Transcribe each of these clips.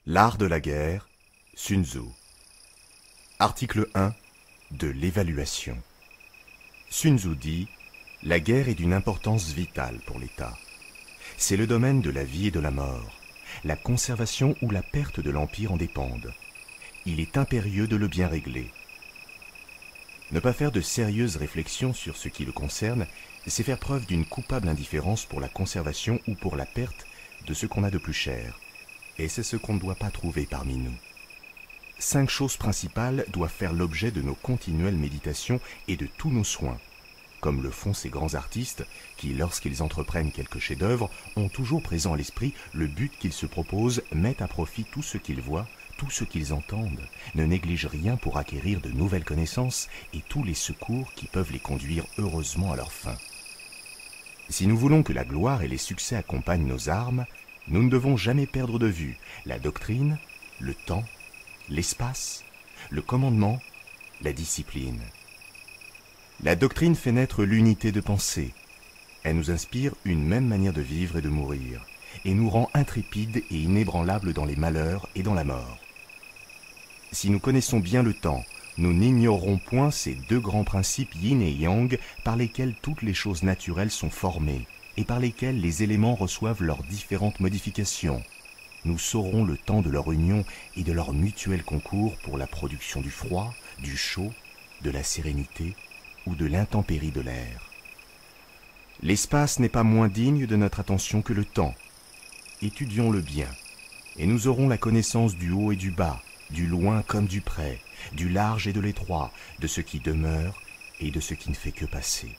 L'art de la guerre, Sun Tzu. Article 1 de l'évaluation. Sun Tzu dit « La guerre est d'une importance vitale pour l'État. C'est le domaine de la vie et de la mort. La conservation ou la perte de l'Empire en dépendent. Il est impérieux de le bien régler. » Ne pas faire de sérieuses réflexions sur ce qui le concerne, c'est faire preuve d'une coupable indifférence pour la conservation ou pour la perte de ce qu'on a de plus cher. Et c'est ce qu'on ne doit pas trouver parmi nous. 5 choses principales doivent faire l'objet de nos continuelles méditations et de tous nos soins, comme le font ces grands artistes qui, lorsqu'ils entreprennent quelque chef-d'œuvre, ont toujours présent à l'esprit le but qu'ils se proposent, mettent à profit tout ce qu'ils voient, tout ce qu'ils entendent, ne négligent rien pour acquérir de nouvelles connaissances et tous les secours qui peuvent les conduire heureusement à leur fin. Si nous voulons que la gloire et les succès accompagnent nos armes, nous ne devons jamais perdre de vue la doctrine, le temps, l'espace, le commandement, la discipline. La doctrine fait naître l'unité de pensée. Elle nous inspire une même manière de vivre et de mourir, et nous rend intrépides et inébranlables dans les malheurs et dans la mort. Si nous connaissons bien le temps, nous n'ignorerons point ces 2 grands principes yin et yang par lesquels toutes les choses naturelles sont formées et par lesquels les éléments reçoivent leurs différentes modifications. Nous saurons le temps de leur union et de leur mutuel concours pour la production du froid, du chaud, de la sérénité ou de l'intempérie de l'air. L'espace n'est pas moins digne de notre attention que le temps. Étudions-le bien, et nous aurons la connaissance du haut et du bas, du loin comme du près, du large et de l'étroit, de ce qui demeure et de ce qui ne fait que passer.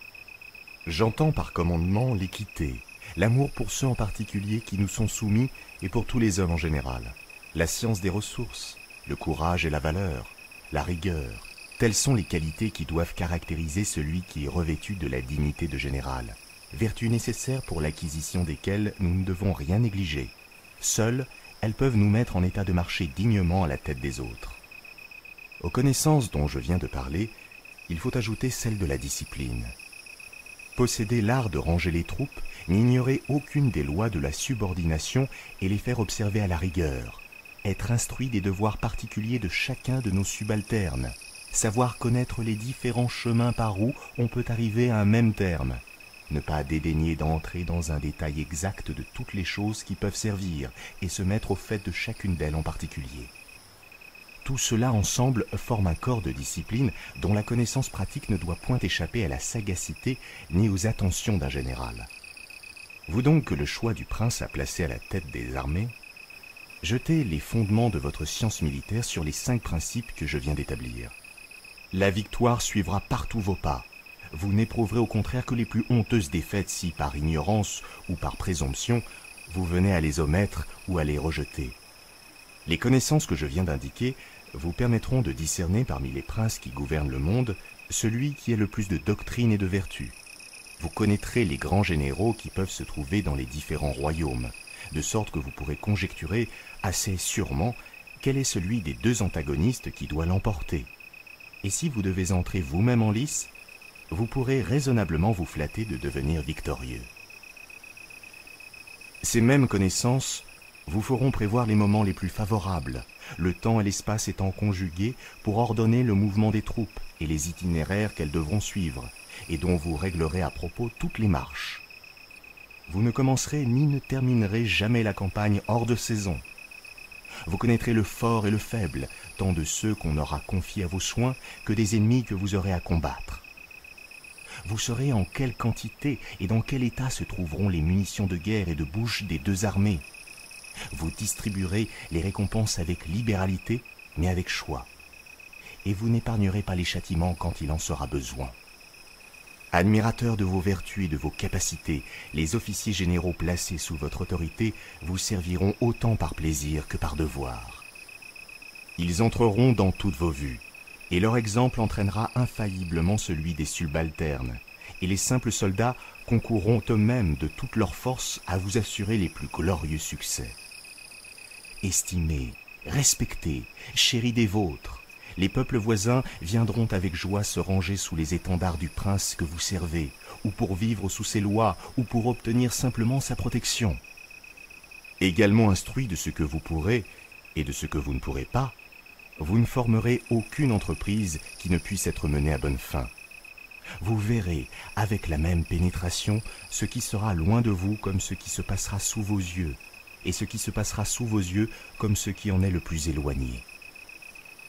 J'entends par commandement l'équité, l'amour pour ceux en particulier qui nous sont soumis et pour tous les hommes en général, la science des ressources, le courage et la valeur, la rigueur, telles sont les qualités qui doivent caractériser celui qui est revêtu de la dignité de général, vertus nécessaires pour l'acquisition desquelles nous ne devons rien négliger. Seules, elles peuvent nous mettre en état de marcher dignement à la tête des autres. Aux connaissances dont je viens de parler, il faut ajouter celle de la discipline. Posséder l'art de ranger les troupes, n'ignorer aucune des lois de la subordination et les faire observer à la rigueur, être instruit des devoirs particuliers de chacun de nos subalternes, savoir connaître les différents chemins par où on peut arriver à un même terme, ne pas dédaigner d'entrer dans un détail exact de toutes les choses qui peuvent servir et se mettre au fait de chacune d'elles en particulier. Tout cela ensemble forme un corps de discipline dont la connaissance pratique ne doit point échapper à la sagacité ni aux attentions d'un général. Vous donc que le choix du prince à placer à la tête des armées, jetez les fondements de votre science militaire sur les 5 principes que je viens d'établir. La victoire suivra partout vos pas. Vous n'éprouverez au contraire que les plus honteuses défaites si, par ignorance ou par présomption, vous venez à les omettre ou à les rejeter. Les connaissances que je viens d'indiquer vous permettront de discerner parmi les princes qui gouvernent le monde celui qui a le plus de doctrine et de vertu. Vous connaîtrez les grands généraux qui peuvent se trouver dans les différents royaumes, de sorte que vous pourrez conjecturer assez sûrement quel est celui des 2 antagonistes qui doit l'emporter. Et si vous devez entrer vous-même en lice, vous pourrez raisonnablement vous flatter de devenir victorieux. Ces mêmes connaissances vous feront prévoir les moments les plus favorables, le temps et l'espace étant conjugués pour ordonner le mouvement des troupes et les itinéraires qu'elles devront suivre, et dont vous réglerez à propos toutes les marches. Vous ne commencerez ni ne terminerez jamais la campagne hors de saison. Vous connaîtrez le fort et le faible, tant de ceux qu'on aura confiés à vos soins que des ennemis que vous aurez à combattre. Vous saurez en quelle quantité et dans quel état se trouveront les munitions de guerre et de bouche des 2 armées. Vous distribuerez les récompenses avec libéralité, mais avec choix. Et vous n'épargnerez pas les châtiments quand il en sera besoin. Admirateurs de vos vertus et de vos capacités, les officiers généraux placés sous votre autorité vous serviront autant par plaisir que par devoir. Ils entreront dans toutes vos vues, et leur exemple entraînera infailliblement celui des subalternes, et les simples soldats concourront eux-mêmes de toute leur force à vous assurer les plus glorieux succès. Estimez, respectez, chéris des vôtres. Les peuples voisins viendront avec joie se ranger sous les étendards du prince que vous servez, ou pour vivre sous ses lois, ou pour obtenir simplement sa protection. Également instruits de ce que vous pourrez, Et de ce que vous ne pourrez pas, vous ne formerez aucune entreprise qui ne puisse être menée à bonne fin. Vous verrez avec la même pénétration ce qui sera loin de vous comme ce qui se passera sous vos yeux, et ce qui se passera sous vos yeux comme ce qui en est le plus éloigné.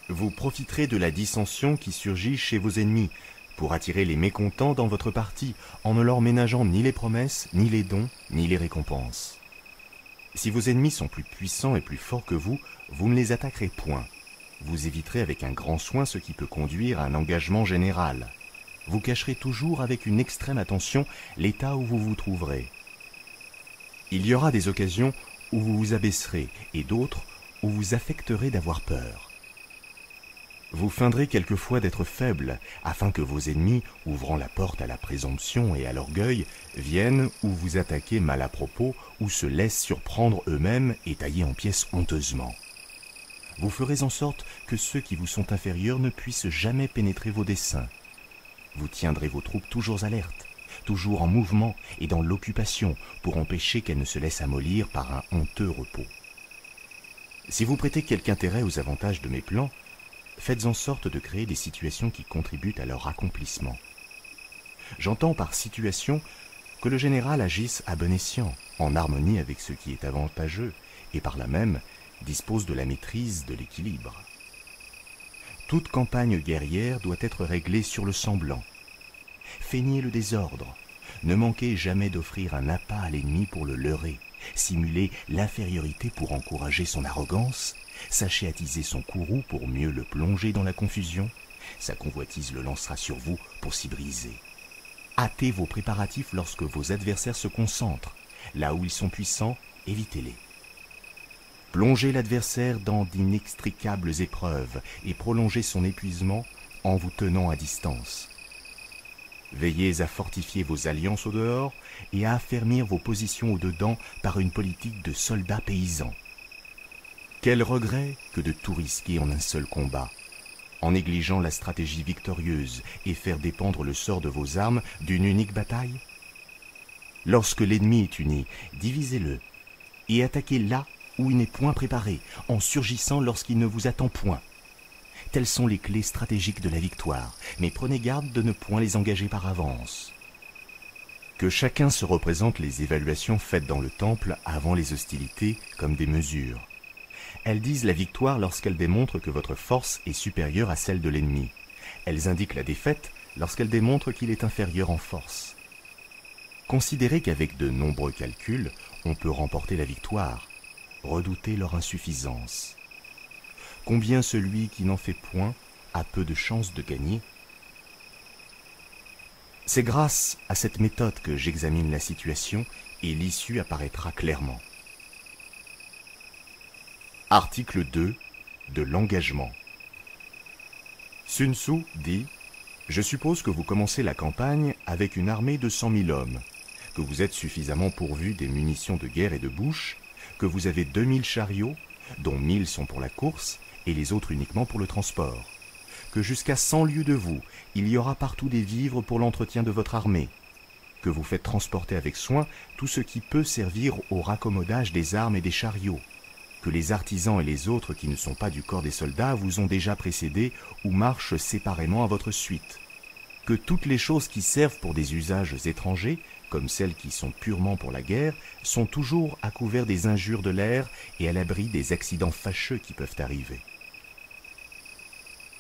Vous profiterez de la dissension qui surgit chez vos ennemis pour attirer les mécontents dans votre parti en ne leur ménageant ni les promesses, ni les dons, ni les récompenses. Si vos ennemis sont plus puissants et plus forts que vous, vous ne les attaquerez point. Vous éviterez avec un grand soin ce qui peut conduire à un engagement général. Vous cacherez toujours avec une extrême attention l'état où vous vous trouverez. Il y aura des occasions où vous vous abaisserez et d'autres où vous affecterez d'avoir peur. Vous feindrez quelquefois d'être faible, afin que vos ennemis, ouvrant la porte à la présomption et à l'orgueil, viennent ou vous attaquer mal à propos, ou se laissent surprendre eux-mêmes et tailler en pièces honteusement. Vous ferez en sorte que ceux qui vous sont inférieurs ne puissent jamais pénétrer vos desseins. Vous tiendrez vos troupes toujours alertes, toujours en mouvement et dans l'occupation, pour empêcher qu'elles ne se laissent amollir par un honteux repos. Si vous prêtez quelque intérêt aux avantages de mes plans, faites en sorte de créer des situations qui contribuent à leur accomplissement. J'entends par situation que le général agisse à bon escient, en harmonie avec ce qui est avantageux, et par là même dispose de la maîtrise de l'équilibre. Toute campagne guerrière doit être réglée sur le semblant. Feignez le désordre, ne manquez jamais d'offrir un appât à l'ennemi pour le leurrer, simulez l'infériorité pour encourager son arrogance, sachez attiser son courroux pour mieux le plonger dans la confusion, sa convoitise le lancera sur vous pour s'y briser. Hâtez vos préparatifs lorsque vos adversaires se concentrent, là où ils sont puissants, évitez-les. Plongez l'adversaire dans d'inextricables épreuves et prolongez son épuisement en vous tenant à distance. Veillez à fortifier vos alliances au dehors et à affermir vos positions au dedans par une politique de soldats paysans. Quel regret que de tout risquer en un seul combat, en négligeant la stratégie victorieuse et faire dépendre le sort de vos armes d'une unique bataille. Lorsque l'ennemi est uni, divisez-le et attaquez là où il n'est point préparé, en surgissant lorsqu'il ne vous attend point. Telles sont les clés stratégiques de la victoire, mais prenez garde de ne point les engager par avance. Que chacun se représente les évaluations faites dans le temple avant les hostilités comme des mesures. Elles disent la victoire lorsqu'elles démontrent que votre force est supérieure à celle de l'ennemi. Elles indiquent la défaite lorsqu'elles démontrent qu'il est inférieur en force. Considérez qu'avec de nombreux calculs, on peut remporter la victoire. Redoutez leur insuffisance. Combien celui qui n'en fait point a peu de chances de gagner? C'est grâce à cette méthode que j'examine la situation et l'issue apparaîtra clairement. Article 2 de l'engagement. Sun Tzu dit « Je suppose que vous commencez la campagne avec une armée de 100 000 hommes, que vous êtes suffisamment pourvus des munitions de guerre et de bouche, que vous avez 2000 chariots, dont 1000 sont pour la course et les autres uniquement pour le transport, que jusqu'à 100 lieues de vous, il y aura partout des vivres pour l'entretien de votre armée, que vous faites transporter avec soin tout ce qui peut servir au raccommodage des armes et des chariots, que les artisans et les autres qui ne sont pas du corps des soldats vous ont déjà précédés ou marchent séparément à votre suite, que toutes les choses qui servent pour des usages étrangers, comme celles qui sont purement pour la guerre, sont toujours à couvert des injures de l'air et à l'abri des accidents fâcheux qui peuvent arriver.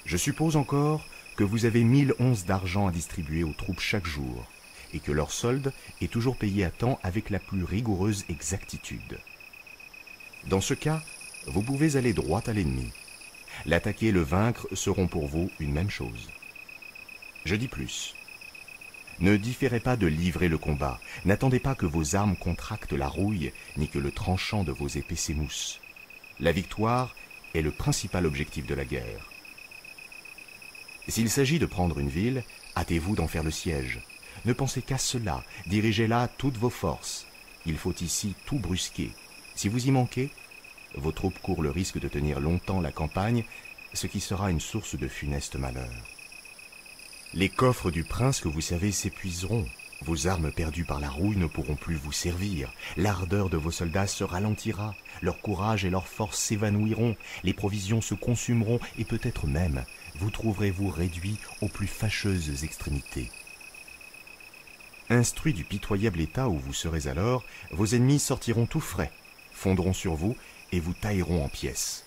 Je suppose encore que vous avez 1000 onces d'argent à distribuer aux troupes chaque jour, et que leur solde est toujours payé à temps avec la plus rigoureuse exactitude. Dans ce cas, vous pouvez aller droit à l'ennemi. L'attaquer et le vaincre seront pour vous une même chose. Je dis plus. Ne différez pas de livrer le combat, n'attendez pas que vos armes contractent la rouille, ni que le tranchant de vos épées s'émousse. La victoire est le principal objectif de la guerre. S'il s'agit de prendre une ville, hâtez-vous d'en faire le siège. Ne pensez qu'à cela, dirigez là toutes vos forces. Il faut ici tout brusquer. Si vous y manquez, vos troupes courent le risque de tenir longtemps la campagne, ce qui sera une source de funeste malheur. Les coffres du prince que vous savez s'épuiseront, Vos armes perdues par la rouille ne pourront plus vous servir. L'ardeur de vos soldats se ralentira. Leur courage et leur force s'évanouiront. Les provisions se consumeront et peut-être même vous trouverez-vous réduits aux plus fâcheuses extrémités. Instruits du pitoyable état où vous serez alors, vos ennemis sortiront tout frais, fondront sur vous et vous tailleront en pièces.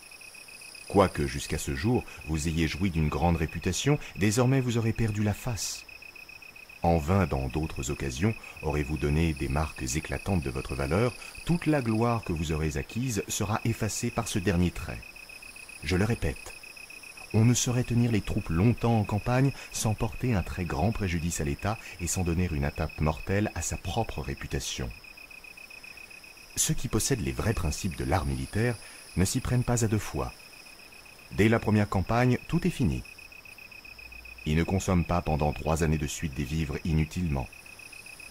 Quoique jusqu'à ce jour vous ayez joui d'une grande réputation, désormais vous aurez perdu la face. En vain, dans d'autres occasions, aurez-vous donné des marques éclatantes de votre valeur, toute la gloire que vous aurez acquise sera effacée par ce dernier trait. Je le répète, on ne saurait tenir les troupes longtemps en campagne sans porter un très grand préjudice à l'État et sans donner une atteinte mortelle à sa propre réputation. Ceux qui possèdent les vrais principes de l'art militaire ne s'y prennent pas à deux fois. Dès la première campagne, tout est fini. Ils ne consomment pas pendant 3 années de suite des vivres inutilement.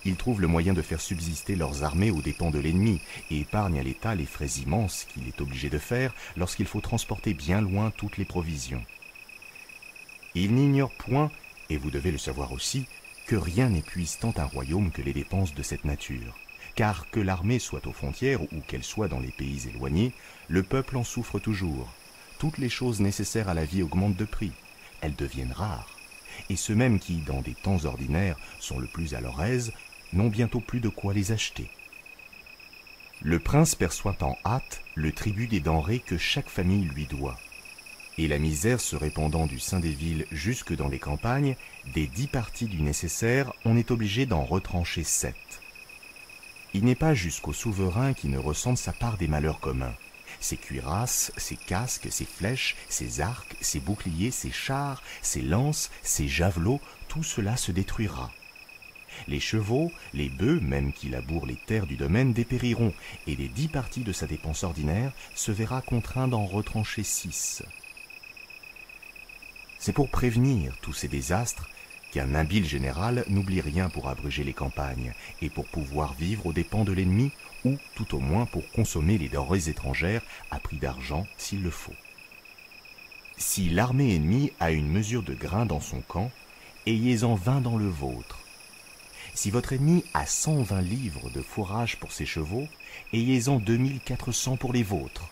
Ils trouvent le moyen de faire subsister leurs armées aux dépens de l'ennemi et épargnent à l'État les frais immenses qu'il est obligé de faire lorsqu'il faut transporter bien loin toutes les provisions. Ils n'ignorent point, et vous devez le savoir aussi, que rien n'épuise tant un royaume que les dépenses de cette nature. Car que l'armée soit aux frontières ou qu'elle soit dans les pays éloignés, le peuple en souffre toujours. Toutes les choses nécessaires à la vie augmentent de prix. Elles deviennent rares. Et ceux mêmes qui, dans des temps ordinaires, sont le plus à leur aise, n'ont bientôt plus de quoi les acheter. Le prince perçoit en hâte le tribut des denrées que chaque famille lui doit. Et la misère se répandant du sein des villes jusque dans les campagnes, des 10 parties du nécessaire, on est obligé d'en retrancher 7. Il n'est pas jusqu'au souverain qui ne ressente sa part des malheurs communs. Ses cuirasses, ses casques, ses flèches, ses arcs, ses boucliers, ses chars, ses lances, ses javelots, tout cela se détruira. Les chevaux, les bœufs, même qui labourent les terres du domaine, dépériront, et des 10 parties de sa dépense ordinaire se verra contraint d'en retrancher 6. C'est pour prévenir tous ces désastres qu'un habile général n'oublie rien pour abréger les campagnes, et pour pouvoir vivre aux dépens de l'ennemi, ou tout au moins pour consommer les denrées étrangères à prix d'argent s'il le faut. Si l'armée ennemie a une mesure de grain dans son camp, ayez-en 20 dans le vôtre. Si votre ennemi a 120 livres de fourrage pour ses chevaux, ayez-en 2400 pour les vôtres.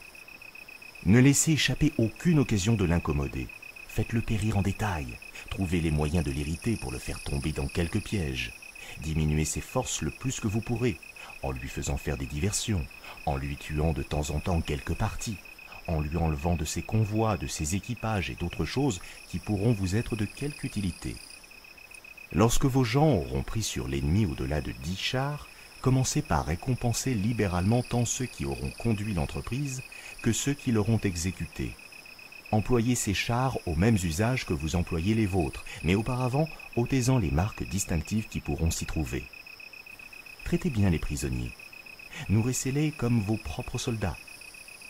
Ne laissez échapper aucune occasion de l'incommoder. Faites-le périr en détail. Trouvez les moyens de l'irriter pour le faire tomber dans quelques pièges. Diminuez ses forces le plus que vous pourrez, en lui faisant faire des diversions, en lui tuant de temps en temps quelques parties, en lui enlevant de ses convois, de ses équipages et d'autres choses qui pourront vous être de quelque utilité. Lorsque vos gens auront pris sur l'ennemi au-delà de 10 chars, commencez par récompenser libéralement tant ceux qui auront conduit l'entreprise que ceux qui l'auront exécutée. Employez ces chars aux mêmes usages que vous employez les vôtres, mais auparavant, ôtez-en les marques distinctives qui pourront s'y trouver. Traitez bien les prisonniers. Nourrissez-les comme vos propres soldats.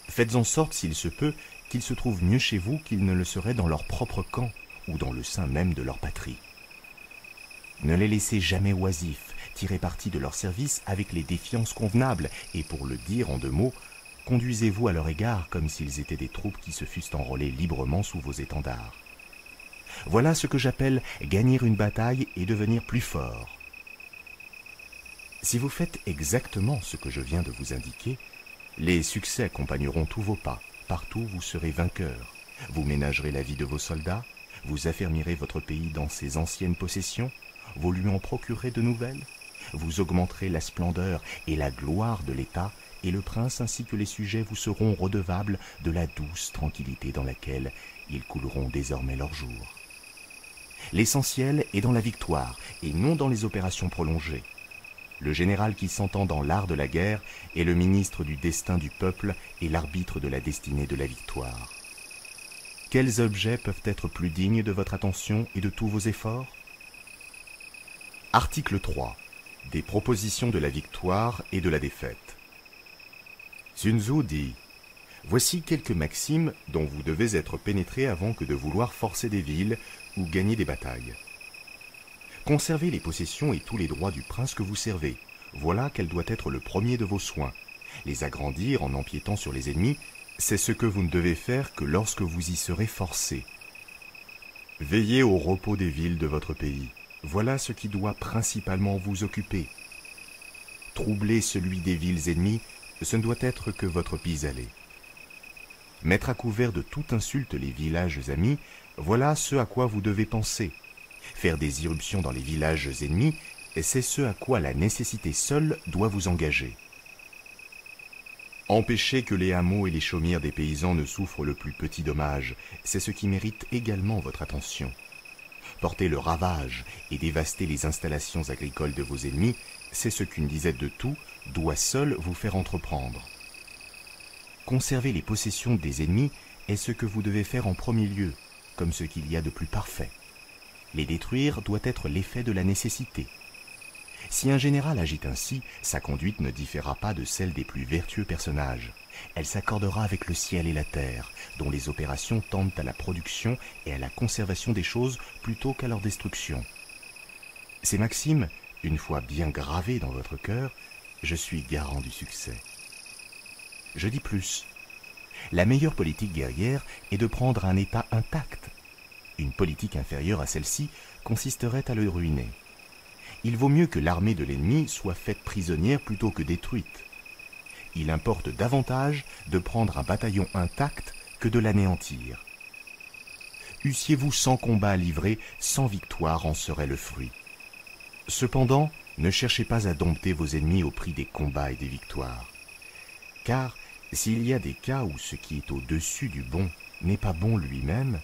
Faites en sorte, s'il se peut, qu'ils se trouvent mieux chez vous qu'ils ne le seraient dans leur propre camp ou dans le sein même de leur patrie. Ne les laissez jamais oisifs, tirez parti de leur service avec les défiances convenables et, pour le dire en 2 mots, conduisez-vous à leur égard comme s'ils étaient des troupes qui se fussent enrôlées librement sous vos étendards. Voilà ce que j'appelle gagner une bataille et devenir plus fort. Si vous faites exactement ce que je viens de vous indiquer, les succès accompagneront tous vos pas. Partout vous serez vainqueur. Vous ménagerez la vie de vos soldats, vous affermirez votre pays dans ses anciennes possessions, vous lui en procurerez de nouvelles, vous augmenterez la splendeur et la gloire de l'État, et le prince ainsi que les sujets vous seront redevables de la douce tranquillité dans laquelle ils couleront désormais leurs jours. L'essentiel est dans la victoire, et non dans les opérations prolongées. Le général qui s'entend dans l'art de la guerre est le ministre du destin du peuple et l'arbitre de la destinée de la victoire. Quels objets peuvent être plus dignes de votre attention et de tous vos efforts? Article 3. Des propositions de la victoire et de la défaite. Sun Tzu dit « Voici quelques maximes dont vous devez être pénétrés avant que de vouloir forcer des villes ou gagner des batailles. Conservez les possessions et tous les droits du prince que vous servez. Voilà quel doit être le premier de vos soins. Les agrandir en empiétant sur les ennemis, c'est ce que vous ne devez faire que lorsque vous y serez forcés. Veillez au repos des villes de votre pays. Voilà ce qui doit principalement vous occuper. Troubler celui des villes ennemies, ce ne doit être que votre pis-aller. Mettre à couvert de toute insulte les villages amis, voilà ce à quoi vous devez penser. Faire des irruptions dans les villages ennemis, c'est ce à quoi la nécessité seule doit vous engager. Empêcher que les hameaux et les chaumières des paysans ne souffrent le plus petit dommage, c'est ce qui mérite également votre attention. Porter le ravage et dévaster les installations agricoles de vos ennemis, c'est ce qu'une disette de tout doit seule vous faire entreprendre. Conserver les possessions des ennemis est ce que vous devez faire en premier lieu, comme ce qu'il y a de plus parfait. Les détruire doit être l'effet de la nécessité. Si un général agit ainsi, sa conduite ne différera pas de celle des plus vertueux personnages. Elle s'accordera avec le ciel et la terre, dont les opérations tendent à la production et à la conservation des choses plutôt qu'à leur destruction. Ces maximes, une fois bien gravées dans votre cœur, je suis garant du succès. Je dis plus. La meilleure politique guerrière est de prendre un État intact. Une politique inférieure à celle-ci consisterait à le ruiner. Il vaut mieux que l'armée de l'ennemi soit faite prisonnière plutôt que détruite. Il importe davantage de prendre un bataillon intact que de l'anéantir. Eussiez-vous 100 combats à livrer, 100 victoires en seraient le fruit. Cependant, ne cherchez pas à dompter vos ennemis au prix des combats et des victoires. Car s'il y a des cas où ce qui est au-dessus du bon n'est pas bon lui-même,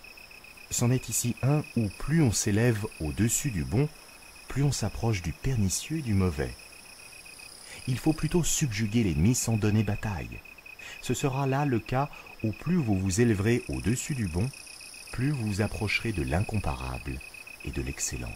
c'en est ici un où plus on s'élève au-dessus du bon, plus on s'approche du pernicieux et du mauvais. Il faut plutôt subjuguer l'ennemi sans donner bataille. Ce sera là le cas où plus vous vous élèverez au-dessus du bon, plus vous vous approcherez de l'incomparable et de l'excellent.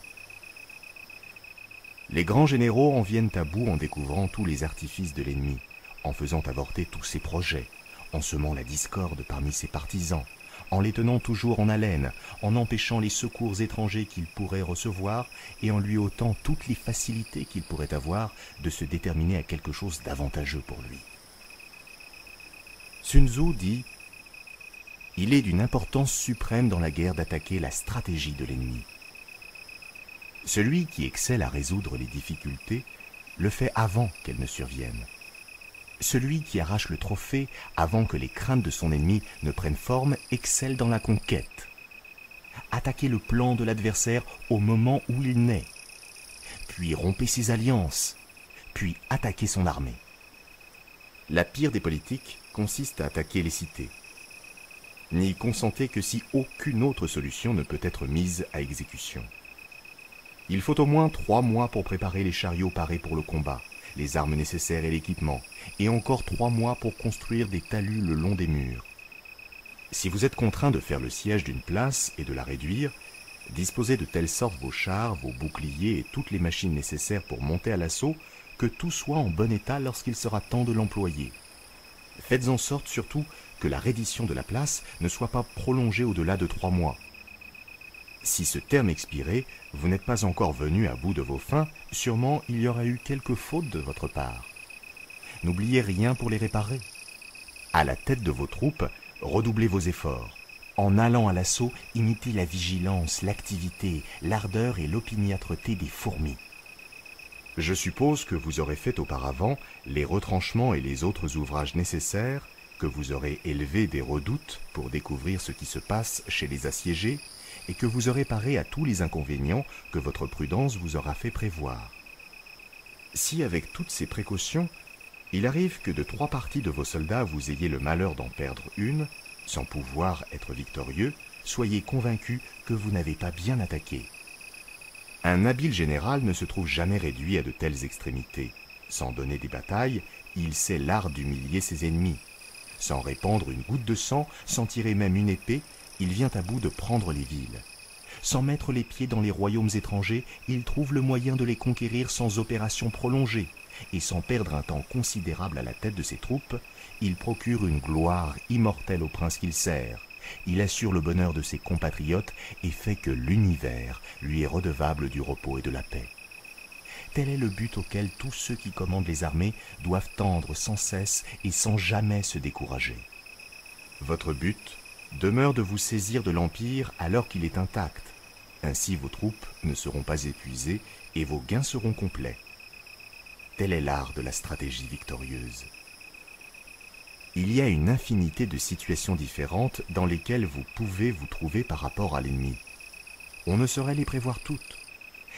Les grands généraux en viennent à bout en découvrant tous les artifices de l'ennemi, en faisant avorter tous ses projets, en semant la discorde parmi ses partisans, en les tenant toujours en haleine, en empêchant les secours étrangers qu'il pourrait recevoir et en lui ôtant toutes les facilités qu'il pourrait avoir de se déterminer à quelque chose d'avantageux pour lui. Sun Tzu dit « Il est d'une importance suprême dans la guerre d'attaquer la stratégie de l'ennemi. Celui qui excelle à résoudre les difficultés le fait avant qu'elles ne surviennent. Celui qui arrache le trophée avant que les craintes de son ennemi ne prennent forme excelle dans la conquête. Attaquez le plan de l'adversaire au moment où il naît, puis rompez ses alliances, puis attaquez son armée. La pire des politiques consiste à attaquer les cités. N'y consentez que si aucune autre solution ne peut être mise à exécution. Il faut au moins 3 mois pour préparer les chariots parés pour le combat, les armes nécessaires et l'équipement, et encore 3 mois pour construire des talus le long des murs. Si vous êtes contraint de faire le siège d'une place et de la réduire, disposez de telle sorte vos chars, vos boucliers et toutes les machines nécessaires pour monter à l'assaut que tout soit en bon état lorsqu'il sera temps de l'employer. Faites en sorte surtout que la reddition de la place ne soit pas prolongée au-delà de 3 mois. Si ce terme expirait, vous n'êtes pas encore venu à bout de vos fins, sûrement il y aura eu quelques fautes de votre part. N'oubliez rien pour les réparer. À la tête de vos troupes, redoublez vos efforts. En allant à l'assaut, imitez la vigilance, l'activité, l'ardeur et l'opiniâtreté des fourmis. Je suppose que vous aurez fait auparavant les retranchements et les autres ouvrages nécessaires, que vous aurez élevé des redoutes pour découvrir ce qui se passe chez les assiégés, et que vous aurez paré à tous les inconvénients que votre prudence vous aura fait prévoir. Si avec toutes ces précautions, il arrive que de 3 parties de vos soldats vous ayez le malheur d'en perdre une, sans pouvoir être victorieux, soyez convaincus que vous n'avez pas bien attaqué. Un habile général ne se trouve jamais réduit à de telles extrémités. Sans donner des batailles, il sait l'art d'humilier ses ennemis. Sans répandre une goutte de sang, sans tirer même une épée, il vient à bout de prendre les villes. Sans mettre les pieds dans les royaumes étrangers, il trouve le moyen de les conquérir sans opération prolongée, et sans perdre un temps considérable à la tête de ses troupes, il procure une gloire immortelle au prince qu'il sert. Il assure le bonheur de ses compatriotes et fait que l'univers lui est redevable du repos et de la paix. Tel est le but auquel tous ceux qui commandent les armées doivent tendre sans cesse et sans jamais se décourager. Votre but demeure de vous saisir de l'Empire alors qu'il est intact, Ainsi vos troupes ne seront pas épuisées et vos gains seront complets. Tel est l'art de la stratégie victorieuse. Il y a une infinité de situations différentes dans lesquelles vous pouvez vous trouver par rapport à l'ennemi. On ne saurait les prévoir toutes.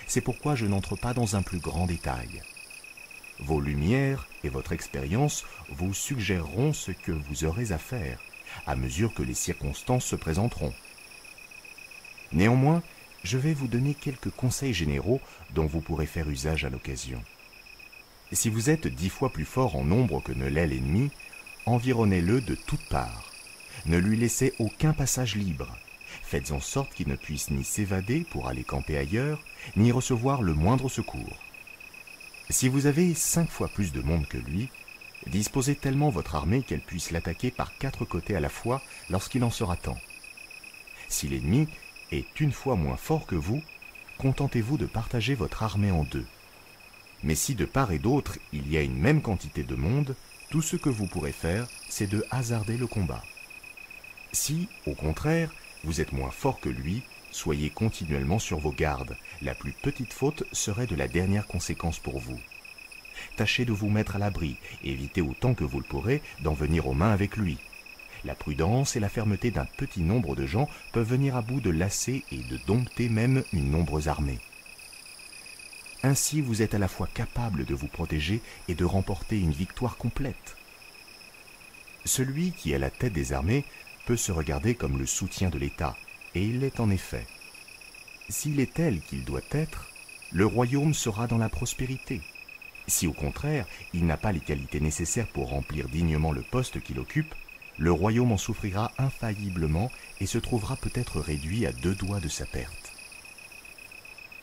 C'est pourquoi je n'entre pas dans un plus grand détail. Vos lumières et votre expérience vous suggéreront ce que vous aurez à faire, à mesure que les circonstances se présenteront. Néanmoins, je vais vous donner quelques conseils généraux dont vous pourrez faire usage à l'occasion. Si vous êtes 10 fois plus fort en nombre que ne l'est l'ennemi, environnez-le de toutes parts. Ne lui laissez aucun passage libre. Faites en sorte qu'il ne puisse ni s'évader pour aller camper ailleurs, ni recevoir le moindre secours. Si vous avez 5 fois plus de monde que lui, disposez tellement votre armée qu'elle puisse l'attaquer par 4 côtés à la fois lorsqu'il en sera temps. Si l'ennemi est une fois moins fort que vous, contentez-vous de partager votre armée en 2. Mais si de part et d'autre il y a une même quantité de monde, tout ce que vous pourrez faire, c'est de hasarder le combat. Si, au contraire, vous êtes moins fort que lui, soyez continuellement sur vos gardes. La plus petite faute serait de la dernière conséquence pour vous. Tâchez de vous mettre à l'abri, et évitez autant que vous le pourrez d'en venir aux mains avec lui. La prudence et la fermeté d'un petit nombre de gens peuvent venir à bout de lasser et de dompter même une nombreuse armée. Ainsi, vous êtes à la fois capable de vous protéger et de remporter une victoire complète. Celui qui est à la tête des armées peut se regarder comme le soutien de l'État, et il l'est en effet. S'il est tel qu'il doit être, le royaume sera dans la prospérité. Si au contraire, il n'a pas les qualités nécessaires pour remplir dignement le poste qu'il occupe, le royaume en souffrira infailliblement et se trouvera peut-être réduit à 2 doigts de sa perte.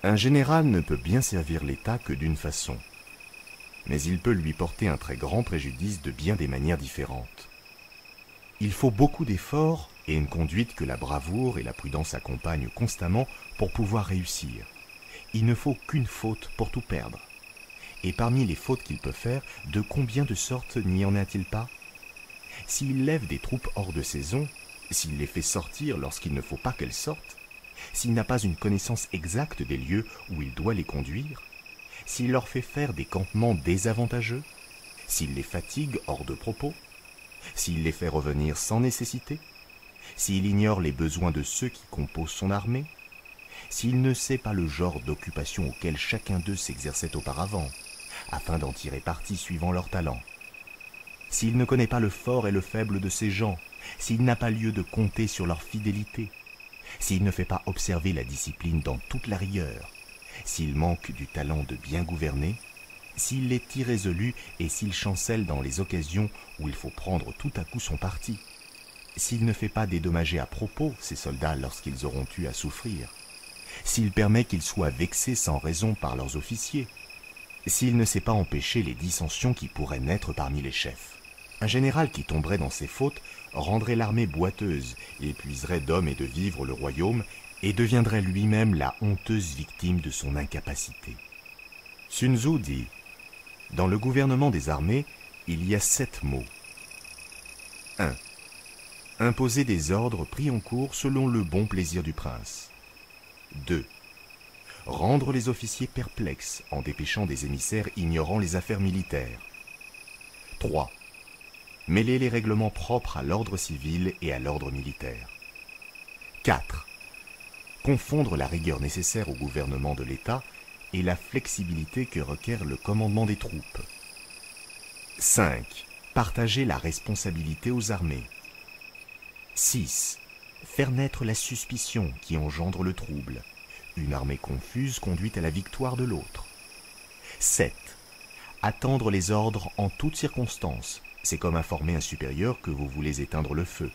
Un général ne peut bien servir l'État que d'une façon, mais il peut lui porter un très grand préjudice de bien des manières différentes. Il faut beaucoup d'efforts et une conduite que la bravoure et la prudence accompagnent constamment pour pouvoir réussir. Il ne faut qu'une faute pour tout perdre. Et parmi les fautes qu'il peut faire, de combien de sortes n'y en a-t-il pas? S'il lève des troupes hors de saison, s'il les fait sortir lorsqu'il ne faut pas qu'elles sortent, s'il n'a pas une connaissance exacte des lieux où il doit les conduire, s'il leur fait faire des campements désavantageux, s'il les fatigue hors de propos, s'il les fait revenir sans nécessité, s'il ignore les besoins de ceux qui composent son armée, s'il ne sait pas le genre d'occupation auquel chacun d'eux s'exerçait auparavant, afin d'en tirer parti suivant leurs talents, s'il ne connaît pas le fort et le faible de ses gens, s'il n'a pas lieu de compter sur leur fidélité, s'il ne fait pas observer la discipline dans toute la rigueur, s'il manque du talent de bien gouverner, s'il est irrésolu et s'il chancelle dans les occasions où il faut prendre tout à coup son parti, s'il ne fait pas dédommager à propos ses soldats lorsqu'ils auront eu à souffrir, s'il permet qu'ils soient vexés sans raison par leurs officiers, s'il ne sait pas empêcher les dissensions qui pourraient naître parmi les chefs. Un général qui tomberait dans ces fautes rendrait l'armée boiteuse, épuiserait d'hommes et de vivres le royaume et deviendrait lui-même la honteuse victime de son incapacité. Sun Tzu dit « Dans le gouvernement des armées, il y a 7 mots. 1. Imposer des ordres pris en cours selon le bon plaisir du prince. 2. Rendre les officiers perplexes en dépêchant des émissaires ignorant les affaires militaires. 3. Mêler les règlements propres à l'ordre civil et à l'ordre militaire. 4. Confondre la rigueur nécessaire au gouvernement de l'État et la flexibilité que requiert le commandement des troupes. 5. Partager la responsabilité aux armées. 6. Faire naître la suspicion qui engendre le trouble. Une armée confuse conduite à la victoire de l'autre. 7. Attendre les ordres en toutes circonstances. C'est comme informer un supérieur que vous voulez éteindre le feu.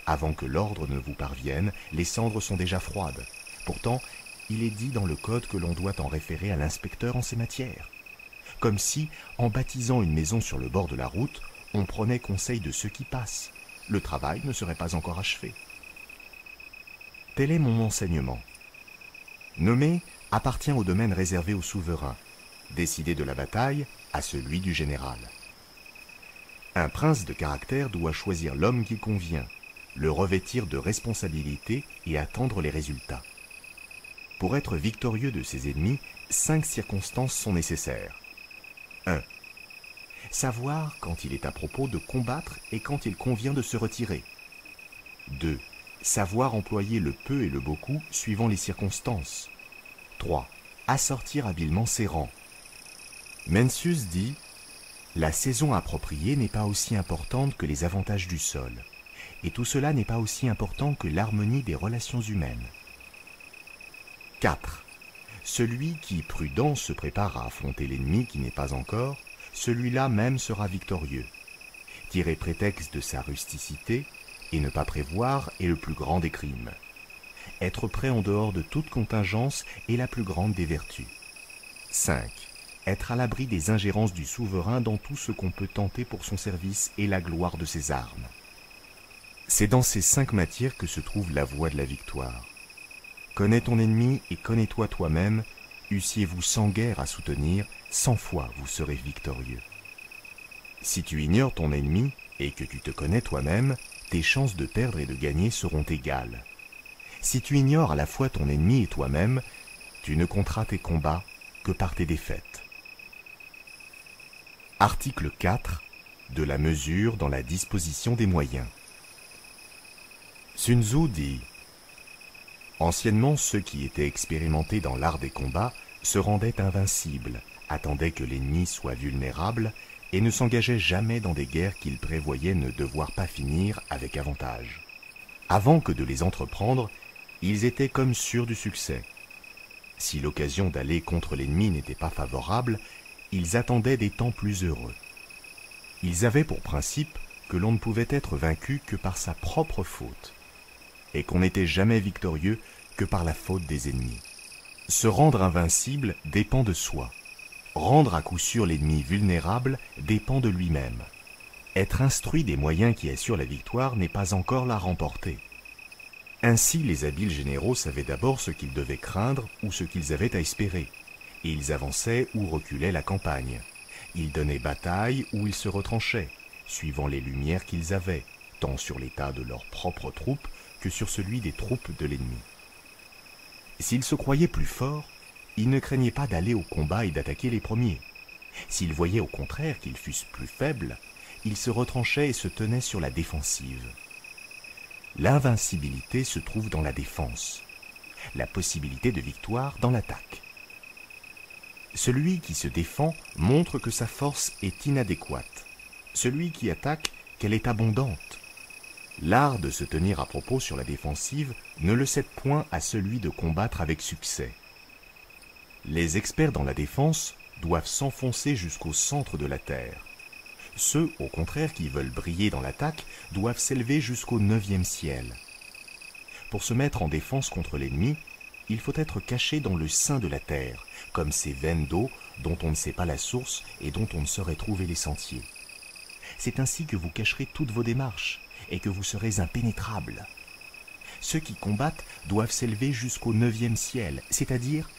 Avant que l'ordre ne vous parvienne, les cendres sont déjà froides. Pourtant, il est dit dans le code que l'on doit en référer à l'inspecteur en ces matières. Comme si, en baptisant une maison sur le bord de la route, on prenait conseil de ceux qui passent. Le travail ne serait pas encore achevé. Tel est mon enseignement. Nommer appartient au domaine réservé au souverain, décider de la bataille à celui du général. Un prince de caractère doit choisir l'homme qui convient, le revêtir de responsabilité et attendre les résultats. Pour être victorieux de ses ennemis, 5 circonstances sont nécessaires. 1. Savoir quand il est à propos de combattre et quand il convient de se retirer. 2. Savoir employer le peu et le beaucoup suivant les circonstances. 3. Assortir habilement ses rangs. Mencius dit « La saison appropriée n'est pas aussi importante que les avantages du sol, et tout cela n'est pas aussi important que l'harmonie des relations humaines. » 4. Celui qui, prudent, se prépare à affronter l'ennemi qui n'est pas encore, celui-là même sera victorieux. Tirer prétexte de sa rusticité et ne pas prévoir est le plus grand des crimes. Être prêt en dehors de toute contingence est la plus grande des vertus. 5. Être à l'abri des ingérences du souverain dans tout ce qu'on peut tenter pour son service et la gloire de ses armes. C'est dans ces 5 matières que se trouve la voie de la victoire. Connais ton ennemi et connais-toi toi-même, eussiez-vous 100 guerres à soutenir, 100 fois vous serez victorieux. Si tu ignores ton ennemi et que tu te connais toi-même, tes chances de perdre et de gagner seront égales. Si tu ignores à la fois ton ennemi et toi-même, tu ne compteras tes combats que par tes défaites. Article 4 de la mesure dans la disposition des moyens. Sun Tzu dit « Anciennement, ceux qui étaient expérimentés dans l'art des combats se rendaient invincibles, attendaient que l'ennemi soit vulnérable et ne s'engageaient jamais dans des guerres qu'ils prévoyaient ne devoir pas finir avec avantage. Avant que de les entreprendre, ils étaient comme sûrs du succès. Si l'occasion d'aller contre l'ennemi n'était pas favorable, ils attendaient des temps plus heureux. Ils avaient pour principe que l'on ne pouvait être vaincu que par sa propre faute, et qu'on n'était jamais victorieux que par la faute des ennemis. Se rendre invincible dépend de soi. Rendre à coup sûr l'ennemi vulnérable dépend de lui-même. Être instruit des moyens qui assurent la victoire n'est pas encore la remporter. Ainsi, les habiles généraux savaient d'abord ce qu'ils devaient craindre ou ce qu'ils avaient à espérer, et ils avançaient ou reculaient la campagne. Ils donnaient bataille ou ils se retranchaient, suivant les lumières qu'ils avaient, tant sur l'état de leurs propres troupes que sur celui des troupes de l'ennemi. S'ils se croyaient plus forts, ils ne craignaient pas d'aller au combat et d'attaquer les premiers. S'ils voyaient au contraire qu'ils fussent plus faibles, ils se retranchaient et se tenaient sur la défensive. L'invincibilité se trouve dans la défense, la possibilité de victoire dans l'attaque. Celui qui se défend montre que sa force est inadéquate, celui qui attaque qu'elle est abondante. L'art de se tenir à propos sur la défensive ne le cède point à celui de combattre avec succès. Les experts dans la défense doivent s'enfoncer jusqu'au centre de la terre. Ceux, au contraire, qui veulent briller dans l'attaque doivent s'élever jusqu'au 9e ciel. Pour se mettre en défense contre l'ennemi, il faut être caché dans le sein de la terre, comme ces veines d'eau dont on ne sait pas la source et dont on ne saurait trouver les sentiers. C'est ainsi que vous cacherez toutes vos démarches et que vous serez impénétrables. Ceux qui combattent doivent s'élever jusqu'au 9e ciel, c'est-à-dire,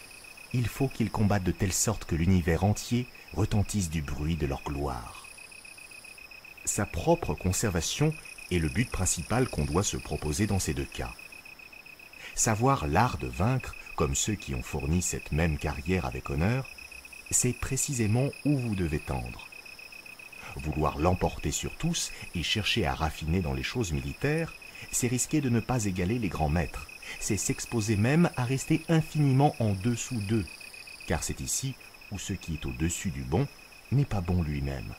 il faut qu'ils combattent de telle sorte que l'univers entier retentisse du bruit de leur gloire. Sa propre conservation est le but principal qu'on doit se proposer dans ces 2 cas. Savoir l'art de vaincre, comme ceux qui ont fourni cette même carrière avec honneur, c'est précisément où vous devez tendre. Vouloir l'emporter sur tous et chercher à raffiner dans les choses militaires, c'est risquer de ne pas égaler les grands maîtres, c'est s'exposer même à rester infiniment en dessous d'eux, car c'est ici où ce qui est au-dessus du bon n'est pas bon lui-même.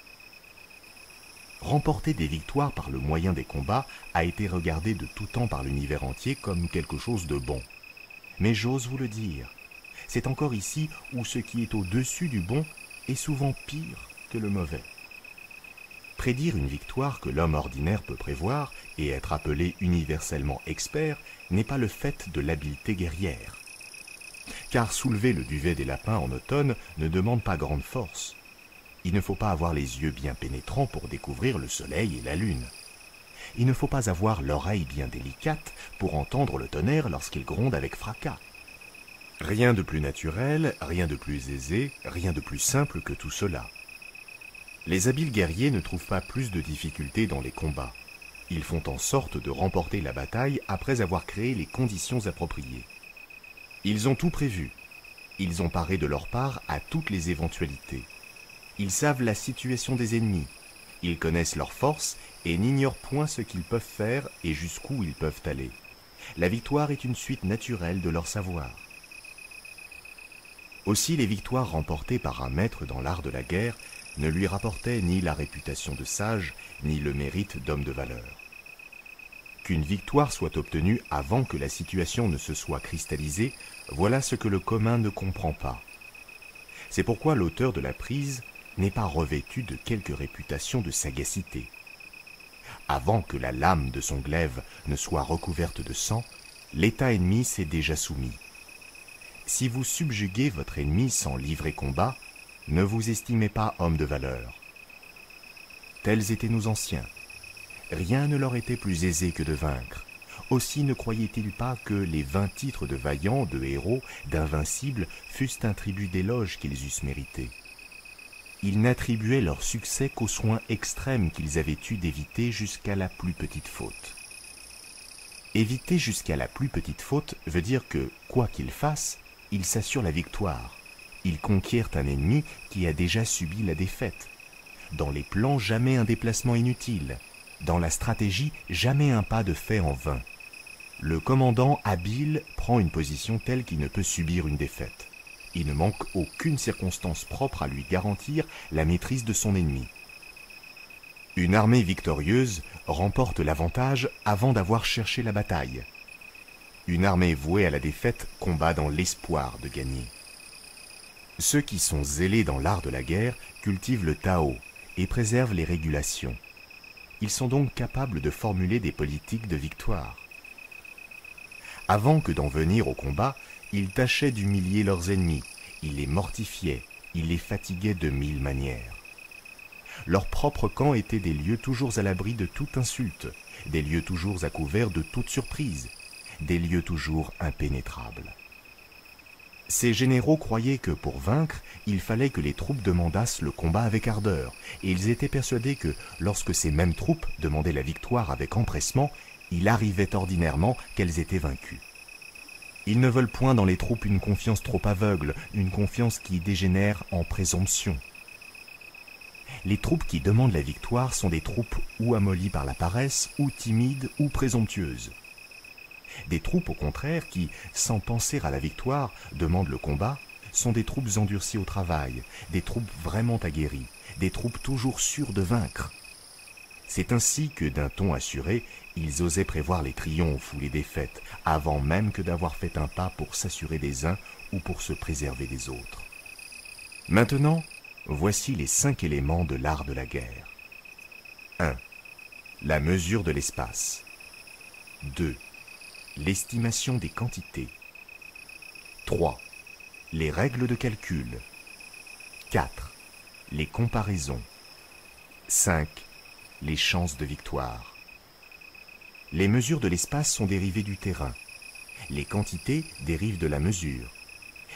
Remporter des victoires par le moyen des combats a été regardé de tout temps par l'univers entier comme quelque chose de bon. Mais j'ose vous le dire, c'est encore ici où ce qui est au-dessus du bon est souvent pire que le mauvais. Prédire une victoire que l'homme ordinaire peut prévoir et être appelé universellement expert n'est pas le fait de l'habileté guerrière. Car soulever le duvet des lapins en automne ne demande pas grande force. Il ne faut pas avoir les yeux bien pénétrants pour découvrir le soleil et la lune. Il ne faut pas avoir l'oreille bien délicate pour entendre le tonnerre lorsqu'il gronde avec fracas. Rien de plus naturel, rien de plus aisé, rien de plus simple que tout cela. Les habiles guerriers ne trouvent pas plus de difficultés dans les combats. Ils font en sorte de remporter la bataille après avoir créé les conditions appropriées. Ils ont tout prévu. Ils ont paré de leur part à toutes les éventualités. Ils savent la situation des ennemis. Ils connaissent leurs forces et n'ignorent point ce qu'ils peuvent faire et jusqu'où ils peuvent aller. La victoire est une suite naturelle de leur savoir. Aussi les victoires remportées par un maître dans l'art de la guerre ne lui rapportaient ni la réputation de sage, ni le mérite d'homme de valeur. Qu'une victoire soit obtenue avant que la situation ne se soit cristallisée, voilà ce que le commun ne comprend pas. C'est pourquoi l'auteur de la prise n'est pas revêtu de quelque réputation de sagacité. Avant que la lame de son glaive ne soit recouverte de sang, l'état ennemi s'est déjà soumis. Si vous subjuguez votre ennemi sans livrer combat, ne vous estimez pas homme de valeur. Tels étaient nos anciens. Rien ne leur était plus aisé que de vaincre. Aussi ne croyaient-ils pas que les 20 titres de vaillants, de héros, d'invincibles fussent un tribut d'éloge qu'ils eussent mérité. Ils n'attribuaient leur succès qu'aux soins extrêmes qu'ils avaient eu d'éviter jusqu'à la plus petite faute. Éviter jusqu'à la plus petite faute veut dire que, quoi qu'ils fassent, ils s'assurent la victoire. Ils conquièrent un ennemi qui a déjà subi la défaite. Dans les plans, jamais un déplacement inutile. Dans la stratégie, jamais un pas de fait en vain. Le commandant habile prend une position telle qu'il ne peut subir une défaite. Il ne manque aucune circonstance propre à lui garantir la maîtrise de son ennemi. Une armée victorieuse remporte l'avantage avant d'avoir cherché la bataille. Une armée vouée à la défaite combat dans l'espoir de gagner. Ceux qui sont zélés dans l'art de la guerre cultivent le Tao et préservent les régulations. Ils sont donc capables de formuler des politiques de victoire. Avant que d'en venir au combat, ils tâchaient d'humilier leurs ennemis, ils les mortifiaient, ils les fatiguaient de 1000 manières. Leur propre camp était des lieux toujours à l'abri de toute insulte, des lieux toujours à couvert de toute surprise, des lieux toujours impénétrables. Ces généraux croyaient que pour vaincre, il fallait que les troupes demandassent le combat avec ardeur, et ils étaient persuadés que, lorsque ces mêmes troupes demandaient la victoire avec empressement, il arrivait ordinairement qu'elles étaient vaincues. Ils ne veulent point dans les troupes une confiance trop aveugle, une confiance qui dégénère en présomption. Les troupes qui demandent la victoire sont des troupes ou amollies par la paresse, ou timides, ou présomptueuses. Des troupes, au contraire, qui, sans penser à la victoire, demandent le combat, sont des troupes endurcies au travail, des troupes vraiment aguerries, des troupes toujours sûres de vaincre. C'est ainsi que, d'un ton assuré, ils osaient prévoir les triomphes ou les défaites, avant même que d'avoir fait un pas pour s'assurer des uns ou pour se préserver des autres. Maintenant, voici les 5 éléments de l'art de la guerre. 1. La mesure de l'espace. 2. L'estimation des quantités. 3. Les règles de calcul. 4. Les comparaisons. 5. Les chances de victoire. Les mesures de l'espace sont dérivées du terrain. Les quantités dérivent de la mesure.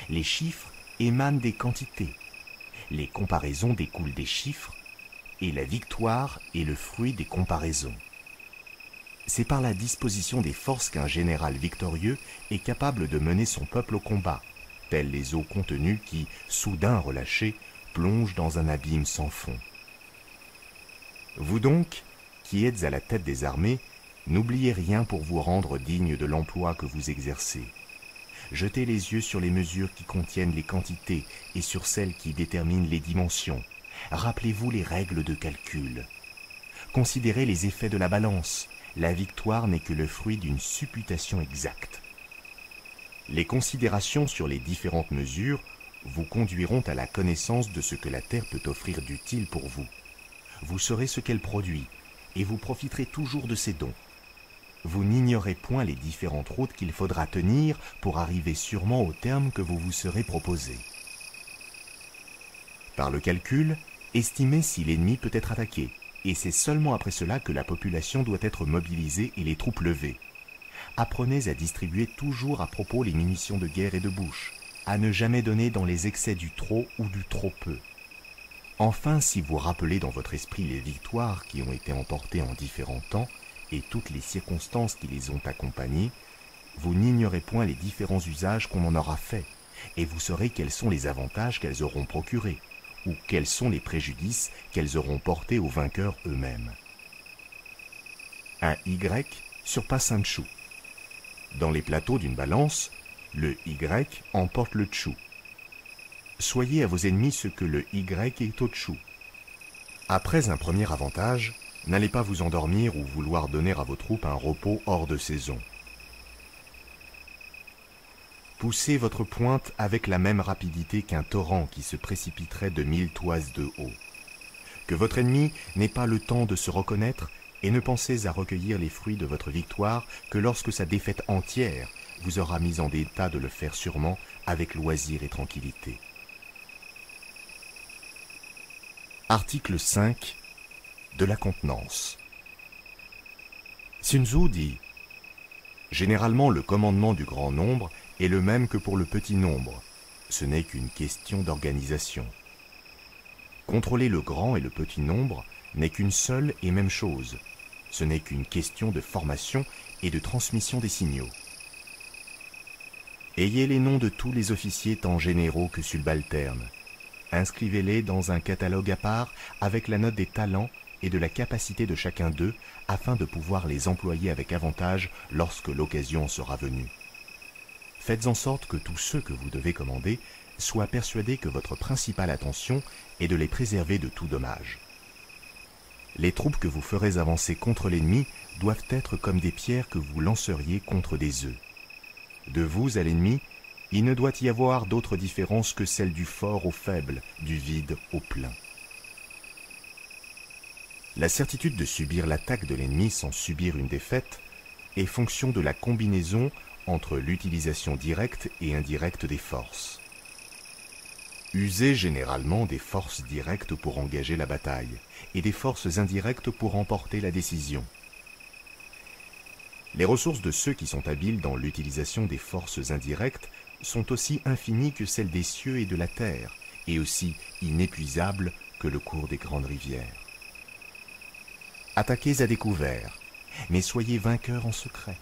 Les chiffres émanent des quantités. Les comparaisons découlent des chiffres. Et la victoire est le fruit des comparaisons. C'est par la disposition des forces qu'un général victorieux est capable de mener son peuple au combat, tels les eaux contenues qui, soudain relâchées, plongent dans un abîme sans fond. Vous donc, qui êtes à la tête des armées, n'oubliez rien pour vous rendre digne de l'emploi que vous exercez. Jetez les yeux sur les mesures qui contiennent les quantités et sur celles qui déterminent les dimensions. Rappelez-vous les règles de calcul. Considérez les effets de la balance. La victoire n'est que le fruit d'une supputation exacte. Les considérations sur les différentes mesures vous conduiront à la connaissance de ce que la Terre peut offrir d'utile pour vous. Vous saurez ce qu'elle produit, et vous profiterez toujours de ses dons. Vous n'ignorez point les différentes routes qu'il faudra tenir pour arriver sûrement au terme que vous vous serez proposé. Par le calcul, estimez si l'ennemi peut être attaqué, et c'est seulement après cela que la population doit être mobilisée et les troupes levées. Apprenez à distribuer toujours à propos les munitions de guerre et de bouche, à ne jamais donner dans les excès du trop ou du trop peu. Enfin, si vous rappelez dans votre esprit les victoires qui ont été emportées en différents temps et toutes les circonstances qui les ont accompagnées, vous n'ignorez point les différents usages qu'on en aura faits, et vous saurez quels sont les avantages qu'elles auront procurés, ou quels sont les préjudices qu'elles auront portés aux vainqueurs eux-mêmes. Un Y surpasse un tchou. Dans les plateaux d'une balance, le Y emporte le tchou. Soyez à vos ennemis ce que le Y est au tchou. Après un premier avantage, n'allez pas vous endormir ou vouloir donner à vos troupes un repos hors de saison. Poussez votre pointe avec la même rapidité qu'un torrent qui se précipiterait de 1000 toises de haut. Que votre ennemi n'ait pas le temps de se reconnaître et ne pensez à recueillir les fruits de votre victoire que lorsque sa défaite entière vous aura mis en état de le faire sûrement avec loisir et tranquillité. Article 5 de la contenance. Sun Tzu dit « Généralement, le commandement du grand nombre est le même que pour le petit nombre. Ce n'est qu'une question d'organisation. Contrôler le grand et le petit nombre n'est qu'une seule et même chose. Ce n'est qu'une question de formation et de transmission des signaux. Ayez les noms de tous les officiers tant généraux que subalternes. Inscrivez-les dans un catalogue à part avec la note des talents et de la capacité de chacun d'eux afin de pouvoir les employer avec avantage lorsque l'occasion sera venue. Faites en sorte que tous ceux que vous devez commander soient persuadés que votre principale attention est de les préserver de tout dommage. Les troupes que vous ferez avancer contre l'ennemi doivent être comme des pierres que vous lanceriez contre des œufs. De vous à l'ennemi, il ne doit y avoir d'autre différence que celle du fort au faible, du vide au plein. La certitude de subir l'attaque de l'ennemi sans subir une défaite est fonction de la combinaison entre l'utilisation directe et indirecte des forces. Usez généralement des forces directes pour engager la bataille et des forces indirectes pour remporter la décision. Les ressources de ceux qui sont habiles dans l'utilisation des forces indirectes sont aussi infinies que celles des cieux et de la terre, et aussi inépuisables que le cours des grandes rivières. Attaquez à découvert, mais soyez vainqueurs en secret.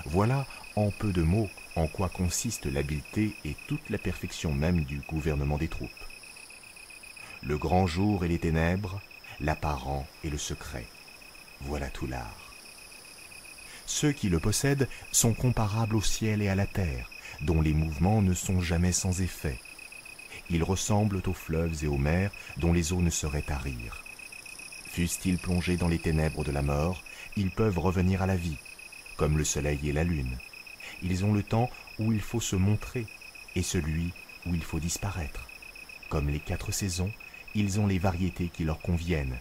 Voilà, en peu de mots, en quoi consiste l'habileté et toute la perfection même du gouvernement des troupes. Le grand jour et les ténèbres, l'apparent et le secret, voilà tout l'art. Ceux qui le possèdent sont comparables au ciel et à la terre, dont les mouvements ne sont jamais sans effet. Ils ressemblent aux fleuves et aux mers dont les eaux ne sauraient tarir. Fussent-ils plongés dans les ténèbres de la mort, ils peuvent revenir à la vie, comme le soleil et la lune. Ils ont le temps où il faut se montrer et celui où il faut disparaître. Comme les 4 saisons, ils ont les variétés qui leur conviennent.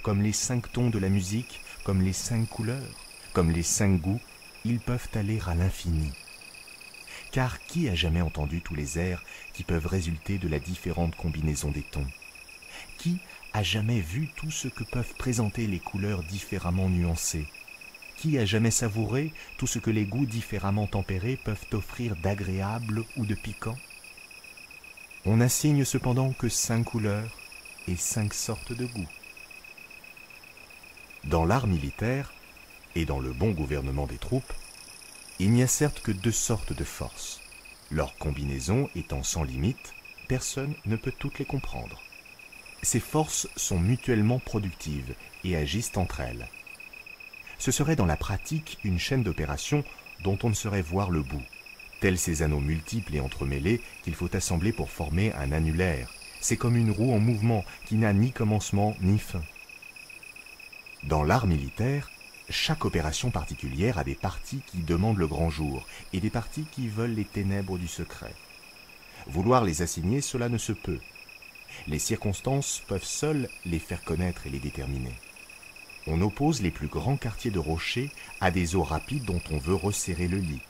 Comme les 5 tons de la musique, comme les 5 couleurs, comme les 5 goûts, ils peuvent aller à l'infini. Car qui a jamais entendu tous les airs qui peuvent résulter de la différente combinaison des tons? Qui a jamais vu tout ce que peuvent présenter les couleurs différemment nuancées? Qui a jamais savouré tout ce que les goûts différemment tempérés peuvent offrir d'agréable ou de piquant? On n'assigne cependant que 5 couleurs et 5 sortes de goûts. Dans l'art militaire et dans le bon gouvernement des troupes, il n'y a certes que 2 sortes de forces. Leur combinaison étant sans limite, personne ne peut toutes les comprendre. Ces forces sont mutuellement productives et agissent entre elles. Ce serait dans la pratique une chaîne d'opérations dont on ne saurait voir le bout, tels ces anneaux multiples et entremêlés qu'il faut assembler pour former un annulaire. C'est comme une roue en mouvement qui n'a ni commencement ni fin. Dans l'art militaire, chaque opération particulière a des parties qui demandent le grand jour et des parties qui veulent les ténèbres du secret. Vouloir les assigner, cela ne se peut. Les circonstances peuvent seules les faire connaître et les déterminer. On oppose les plus grands quartiers de rochers à des eaux rapides dont on veut resserrer le lit.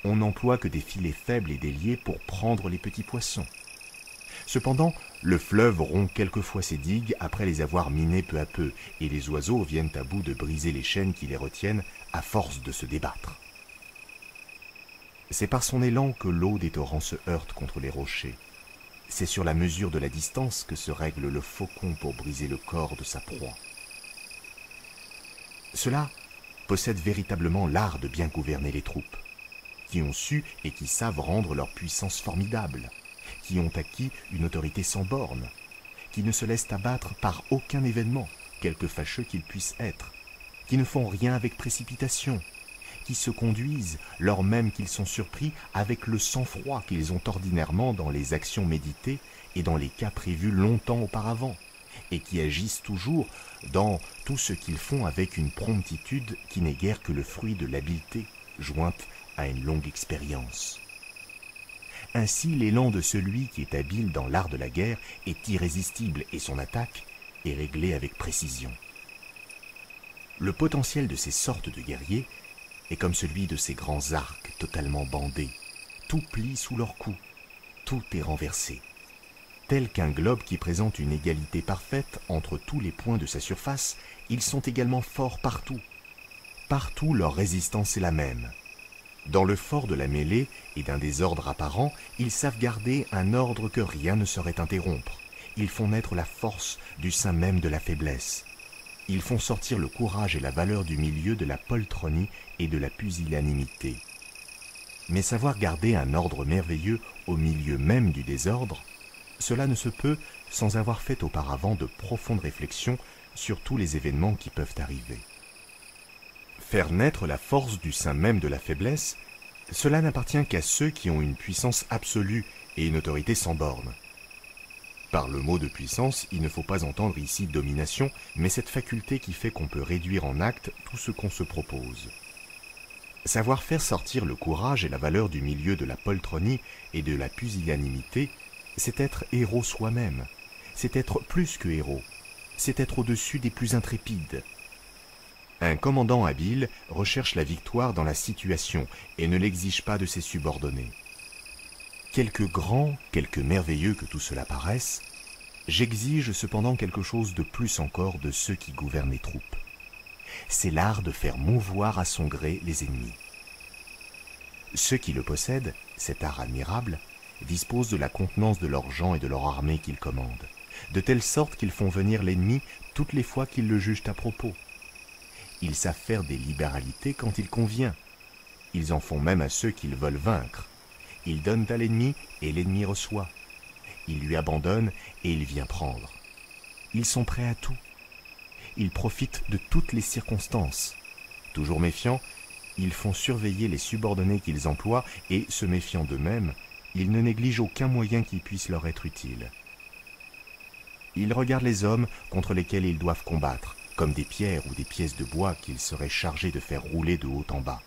On n'emploie que des filets faibles et déliés pour prendre les petits poissons. Cependant, le fleuve rompt quelquefois ses digues après les avoir minées peu à peu, et les oiseaux viennent à bout de briser les chaînes qui les retiennent à force de se débattre. C'est par son élan que l'eau des torrents se heurte contre les rochers. C'est sur la mesure de la distance que se règle le faucon pour briser le corps de sa proie. Ceux-là possèdent véritablement l'art de bien gouverner les troupes. qui ont su et qui savent rendre leur puissance formidable, qui ont acquis une autorité sans borne, qui ne se laissent abattre par aucun événement, quelque fâcheux qu'il puisse être, qui ne font rien avec précipitation, qui se conduisent, lors même qu'ils sont surpris, avec le sang-froid qu'ils ont ordinairement dans les actions méditées et dans les cas prévus longtemps auparavant, et qui agissent toujours dans tout ce qu'ils font avec une promptitude qui n'est guère que le fruit de l'habileté, jointe à une longue expérience. Ainsi, l'élan de celui qui est habile dans l'art de la guerre est irrésistible et son attaque est réglée avec précision. Le potentiel de ces sortes de guerriers est comme celui de ces grands arcs totalement bandés. Tout plie sous leurs coups, tout est renversé. Tel qu'un globe qui présente une égalité parfaite entre tous les points de sa surface, ils sont également forts partout. Partout leur résistance est la même. Dans le fort de la mêlée et d'un désordre apparent, ils savent garder un ordre que rien ne saurait interrompre. Ils font naître la force du sein même de la faiblesse. Ils font sortir le courage et la valeur du milieu de la poltronie et de la pusillanimité. Mais savoir garder un ordre merveilleux au milieu même du désordre, cela ne se peut sans avoir fait auparavant de profondes réflexions sur tous les événements qui peuvent arriver. Faire naître la force du sein même de la faiblesse, cela n'appartient qu'à ceux qui ont une puissance absolue et une autorité sans borne. Par le mot de puissance, il ne faut pas entendre ici domination, mais cette faculté qui fait qu'on peut réduire en acte tout ce qu'on se propose. Savoir faire sortir le courage et la valeur du milieu de la poltronie et de la pusillanimité, c'est être héros soi-même, c'est être plus que héros, c'est être au-dessus des plus intrépides. Un commandant habile recherche la victoire dans la situation et ne l'exige pas de ses subordonnés. Quelque grand, quelque merveilleux que tout cela paraisse, j'exige cependant quelque chose de plus encore de ceux qui gouvernent les troupes. C'est l'art de faire mouvoir à son gré les ennemis. Ceux qui le possèdent, cet art admirable, disposent de la contenance de leurs gens et de leur armée qu'ils commandent, de telle sorte qu'ils font venir l'ennemi toutes les fois qu'ils le jugent à propos. Ils savent faire des libéralités quand il convient. Ils en font même à ceux qu'ils veulent vaincre. Ils donnent à l'ennemi et l'ennemi reçoit. Ils lui abandonnent et il vient prendre. Ils sont prêts à tout. Ils profitent de toutes les circonstances. Toujours méfiants, ils font surveiller les subordonnés qu'ils emploient et, se méfiant d'eux-mêmes, ils ne négligent aucun moyen qui puisse leur être utile. Ils regardent les hommes contre lesquels ils doivent combattre, comme des pierres ou des pièces de bois qu'ils seraient chargés de faire rouler de haut en bas.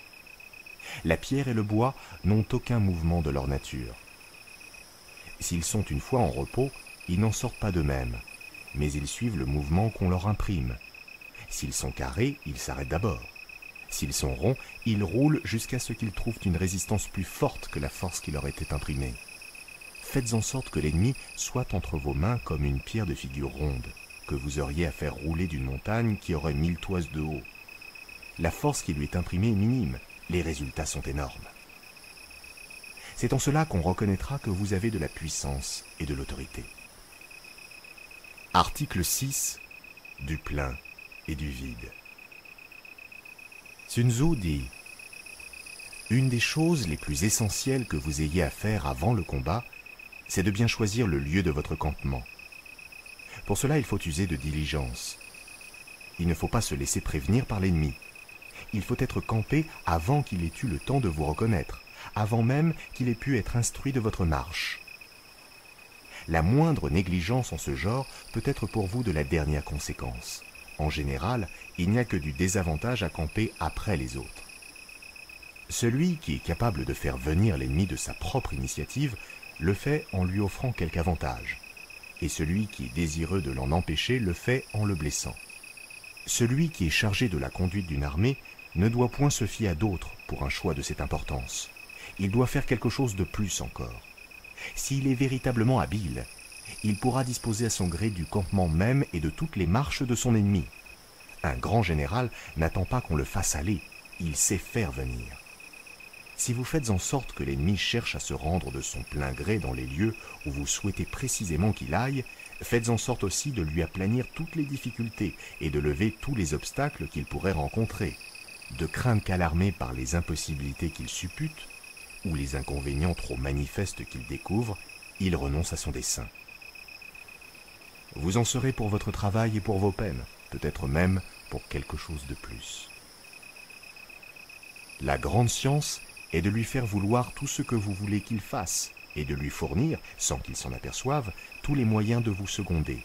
La pierre et le bois n'ont aucun mouvement de leur nature. S'ils sont une fois en repos, ils n'en sortent pas d'eux-mêmes, mais ils suivent le mouvement qu'on leur imprime. S'ils sont carrés, ils s'arrêtent d'abord. S'ils sont ronds, ils roulent jusqu'à ce qu'ils trouvent une résistance plus forte que la force qui leur était imprimée. Faites en sorte que l'ennemi soit entre vos mains comme une pierre de figure ronde, que vous auriez à faire rouler d'une montagne qui aurait 1000 toises de haut. La force qui lui est imprimée est minime, les résultats sont énormes. C'est en cela qu'on reconnaîtra que vous avez de la puissance et de l'autorité. Article 6. Du plein et du vide. Sun Tzu dit « Une des choses les plus essentielles que vous ayez à faire avant le combat, c'est de bien choisir le lieu de votre campement. Pour cela, il faut user de diligence. Il ne faut pas se laisser prévenir par l'ennemi. Il faut être campé avant qu'il ait eu le temps de vous reconnaître, avant même qu'il ait pu être instruit de votre marche. La moindre négligence en ce genre peut être pour vous de la dernière conséquence. En général, il n'y a que du désavantage à camper après les autres. Celui qui est capable de faire venir l'ennemi de sa propre initiative le fait en lui offrant quelque avantage, et celui qui est désireux de l'en empêcher le fait en le blessant. Celui qui est chargé de la conduite d'une armée ne doit point se fier à d'autres pour un choix de cette importance. Il doit faire quelque chose de plus encore. S'il est véritablement habile, il pourra disposer à son gré du campement même et de toutes les marches de son ennemi. Un grand général n'attend pas qu'on le fasse aller, il sait faire venir. Si vous faites en sorte que l'ennemi cherche à se rendre de son plein gré dans les lieux où vous souhaitez précisément qu'il aille, faites en sorte aussi de lui aplanir toutes les difficultés et de lever tous les obstacles qu'il pourrait rencontrer, de crainte qu'alarmé par les impossibilités qu'il suppute, ou les inconvénients trop manifestes qu'il découvre, il renonce à son dessein. Vous en serez pour votre travail et pour vos peines, peut-être même pour quelque chose de plus. La grande science est de lui faire vouloir tout ce que vous voulez qu'il fasse et de lui fournir, sans qu'il s'en aperçoive, tous les moyens de vous seconder.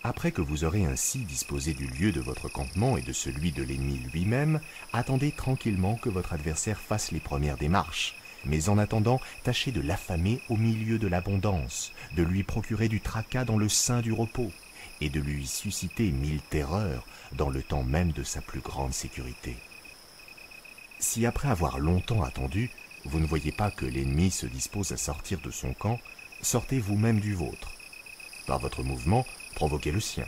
Après que vous aurez ainsi disposé du lieu de votre campement et de celui de l'ennemi lui-même, attendez tranquillement que votre adversaire fasse les premières démarches. Mais en attendant, tâchez de l'affamer au milieu de l'abondance, de lui procurer du tracas dans le sein du repos, et de lui susciter 1000 terreurs dans le temps même de sa plus grande sécurité. Si après avoir longtemps attendu, vous ne voyez pas que l'ennemi se dispose à sortir de son camp, sortez vous-même du vôtre. Par votre mouvement, provoquez le sien.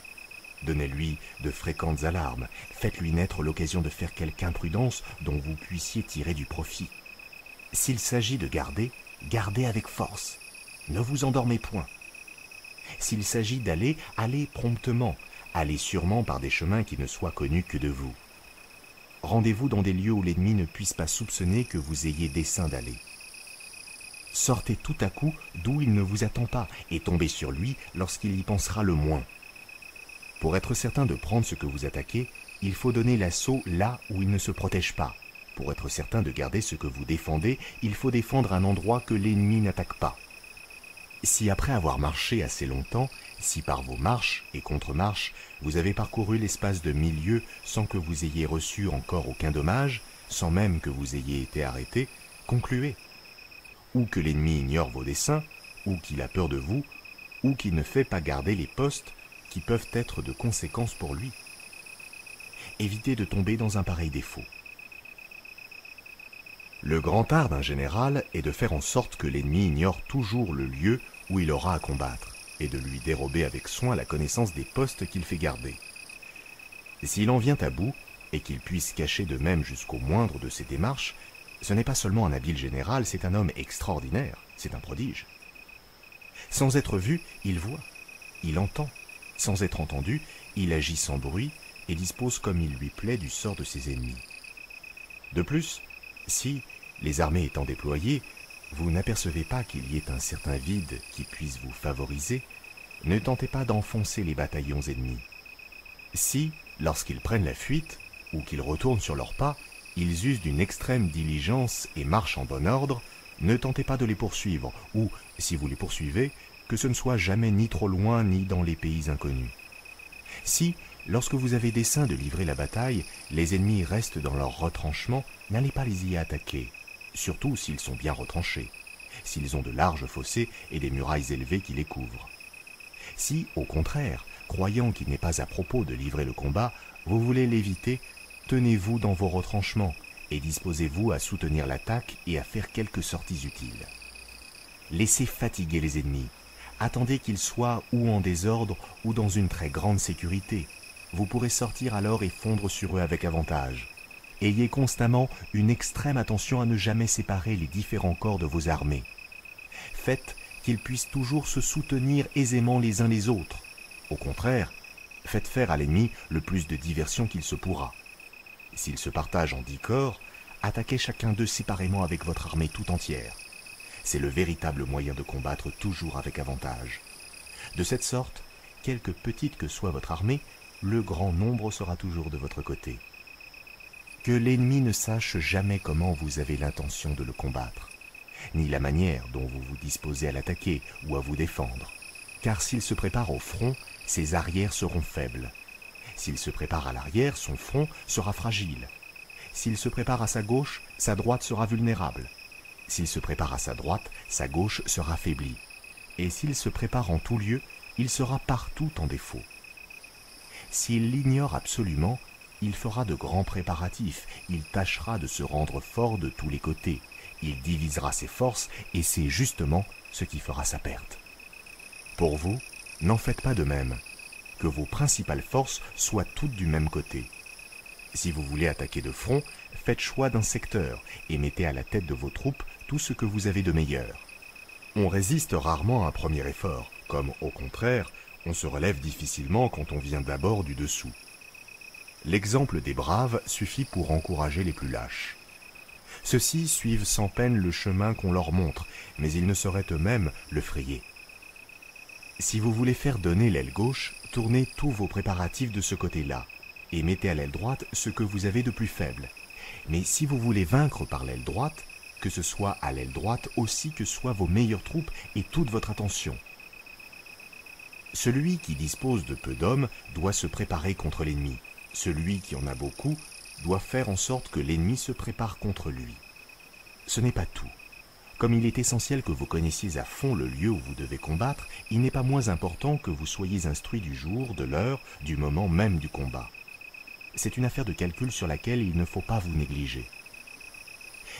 Donnez-lui de fréquentes alarmes, faites-lui naître l'occasion de faire quelque imprudence dont vous puissiez tirer du profit. S'il s'agit de garder, gardez avec force. Ne vous endormez point. S'il s'agit d'aller, allez promptement. Allez sûrement par des chemins qui ne soient connus que de vous. Rendez-vous dans des lieux où l'ennemi ne puisse pas soupçonner que vous ayez dessein d'aller. Sortez tout à coup d'où il ne vous attend pas et tombez sur lui lorsqu'il y pensera le moins. Pour être certain de prendre ce que vous attaquez, il faut donner l'assaut là où il ne se protège pas. Pour être certain de garder ce que vous défendez, il faut défendre un endroit que l'ennemi n'attaque pas. Si après avoir marché assez longtemps, si par vos marches et contre-marches, vous avez parcouru l'espace de 1000 lieues sans que vous ayez reçu encore aucun dommage, sans même que vous ayez été arrêté, concluez. Ou que l'ennemi ignore vos desseins, ou qu'il a peur de vous, ou qu'il ne fait pas garder les postes qui peuvent être de conséquence pour lui. Évitez de tomber dans un pareil défaut. Le grand art d'un général est de faire en sorte que l'ennemi ignore toujours le lieu où il aura à combattre, et de lui dérober avec soin la connaissance des postes qu'il fait garder. S'il en vient à bout, et qu'il puisse cacher de même jusqu'au moindre de ses démarches, ce n'est pas seulement un habile général, c'est un homme extraordinaire, c'est un prodige. Sans être vu, il voit, il entend. Sans être entendu, il agit sans bruit et dispose comme il lui plaît du sort de ses ennemis. De plus, si, les armées étant déployées, vous n'apercevez pas qu'il y ait un certain vide qui puisse vous favoriser, ne tentez pas d'enfoncer les bataillons ennemis. Si, lorsqu'ils prennent la fuite, ou qu'ils retournent sur leurs pas, ils usent d'une extrême diligence et marchent en bon ordre, ne tentez pas de les poursuivre, ou, si vous les poursuivez, que ce ne soit jamais ni trop loin ni dans les pays inconnus. Si, lorsque vous avez dessein de livrer la bataille, les ennemis restent dans leur retranchement, n'allez pas les y attaquer, surtout s'ils sont bien retranchés, s'ils ont de larges fossés et des murailles élevées qui les couvrent. Si, au contraire, croyant qu'il n'est pas à propos de livrer le combat, vous voulez l'éviter, tenez-vous dans vos retranchements et disposez-vous à soutenir l'attaque et à faire quelques sorties utiles. Laissez fatiguer les ennemis. Attendez qu'ils soient ou en désordre ou dans une très grande sécurité. Vous pourrez sortir alors et fondre sur eux avec avantage. Ayez constamment une extrême attention à ne jamais séparer les différents corps de vos armées. Faites qu'ils puissent toujours se soutenir aisément les uns les autres. Au contraire, faites faire à l'ennemi le plus de diversion qu'il se pourra. S'ils se partagent en 10 corps, attaquez chacun d'eux séparément avec votre armée tout entière. C'est le véritable moyen de combattre toujours avec avantage. De cette sorte, quelque petite que soit votre armée, le grand nombre sera toujours de votre côté. Que l'ennemi ne sache jamais comment vous avez l'intention de le combattre, ni la manière dont vous vous disposez à l'attaquer ou à vous défendre. Car s'il se prépare au front, ses arrières seront faibles. S'il se prépare à l'arrière, son front sera fragile. S'il se prépare à sa gauche, sa droite sera vulnérable. S'il se prépare à sa droite, sa gauche sera faiblie. Et s'il se prépare en tout lieu, il sera partout en défaut. S'il l'ignore absolument, il fera de grands préparatifs, il tâchera de se rendre fort de tous les côtés, il divisera ses forces et c'est justement ce qui fera sa perte. Pour vous, n'en faites pas de même, que vos principales forces soient toutes du même côté. Si vous voulez attaquer de front, faites choix d'un secteur et mettez à la tête de vos troupes tout ce que vous avez de meilleur. On résiste rarement à un premier effort, comme au contraire, on se relève difficilement quand on vient d'abord du dessous. L'exemple des braves suffit pour encourager les plus lâches. Ceux-ci suivent sans peine le chemin qu'on leur montre, mais ils ne sauraient eux-mêmes le frayer. Si vous voulez faire donner l'aile gauche, tournez tous vos préparatifs de ce côté-là, et mettez à l'aile droite ce que vous avez de plus faible. Mais si vous voulez vaincre par l'aile droite, que ce soit à l'aile droite aussi que soient vos meilleures troupes et toute votre attention. Celui qui dispose de peu d'hommes doit se préparer contre l'ennemi. Celui qui en a beaucoup doit faire en sorte que l'ennemi se prépare contre lui. Ce n'est pas tout. Comme il est essentiel que vous connaissiez à fond le lieu où vous devez combattre, il n'est pas moins important que vous soyez instruit du jour, de l'heure, du moment même du combat. C'est une affaire de calcul sur laquelle il ne faut pas vous négliger.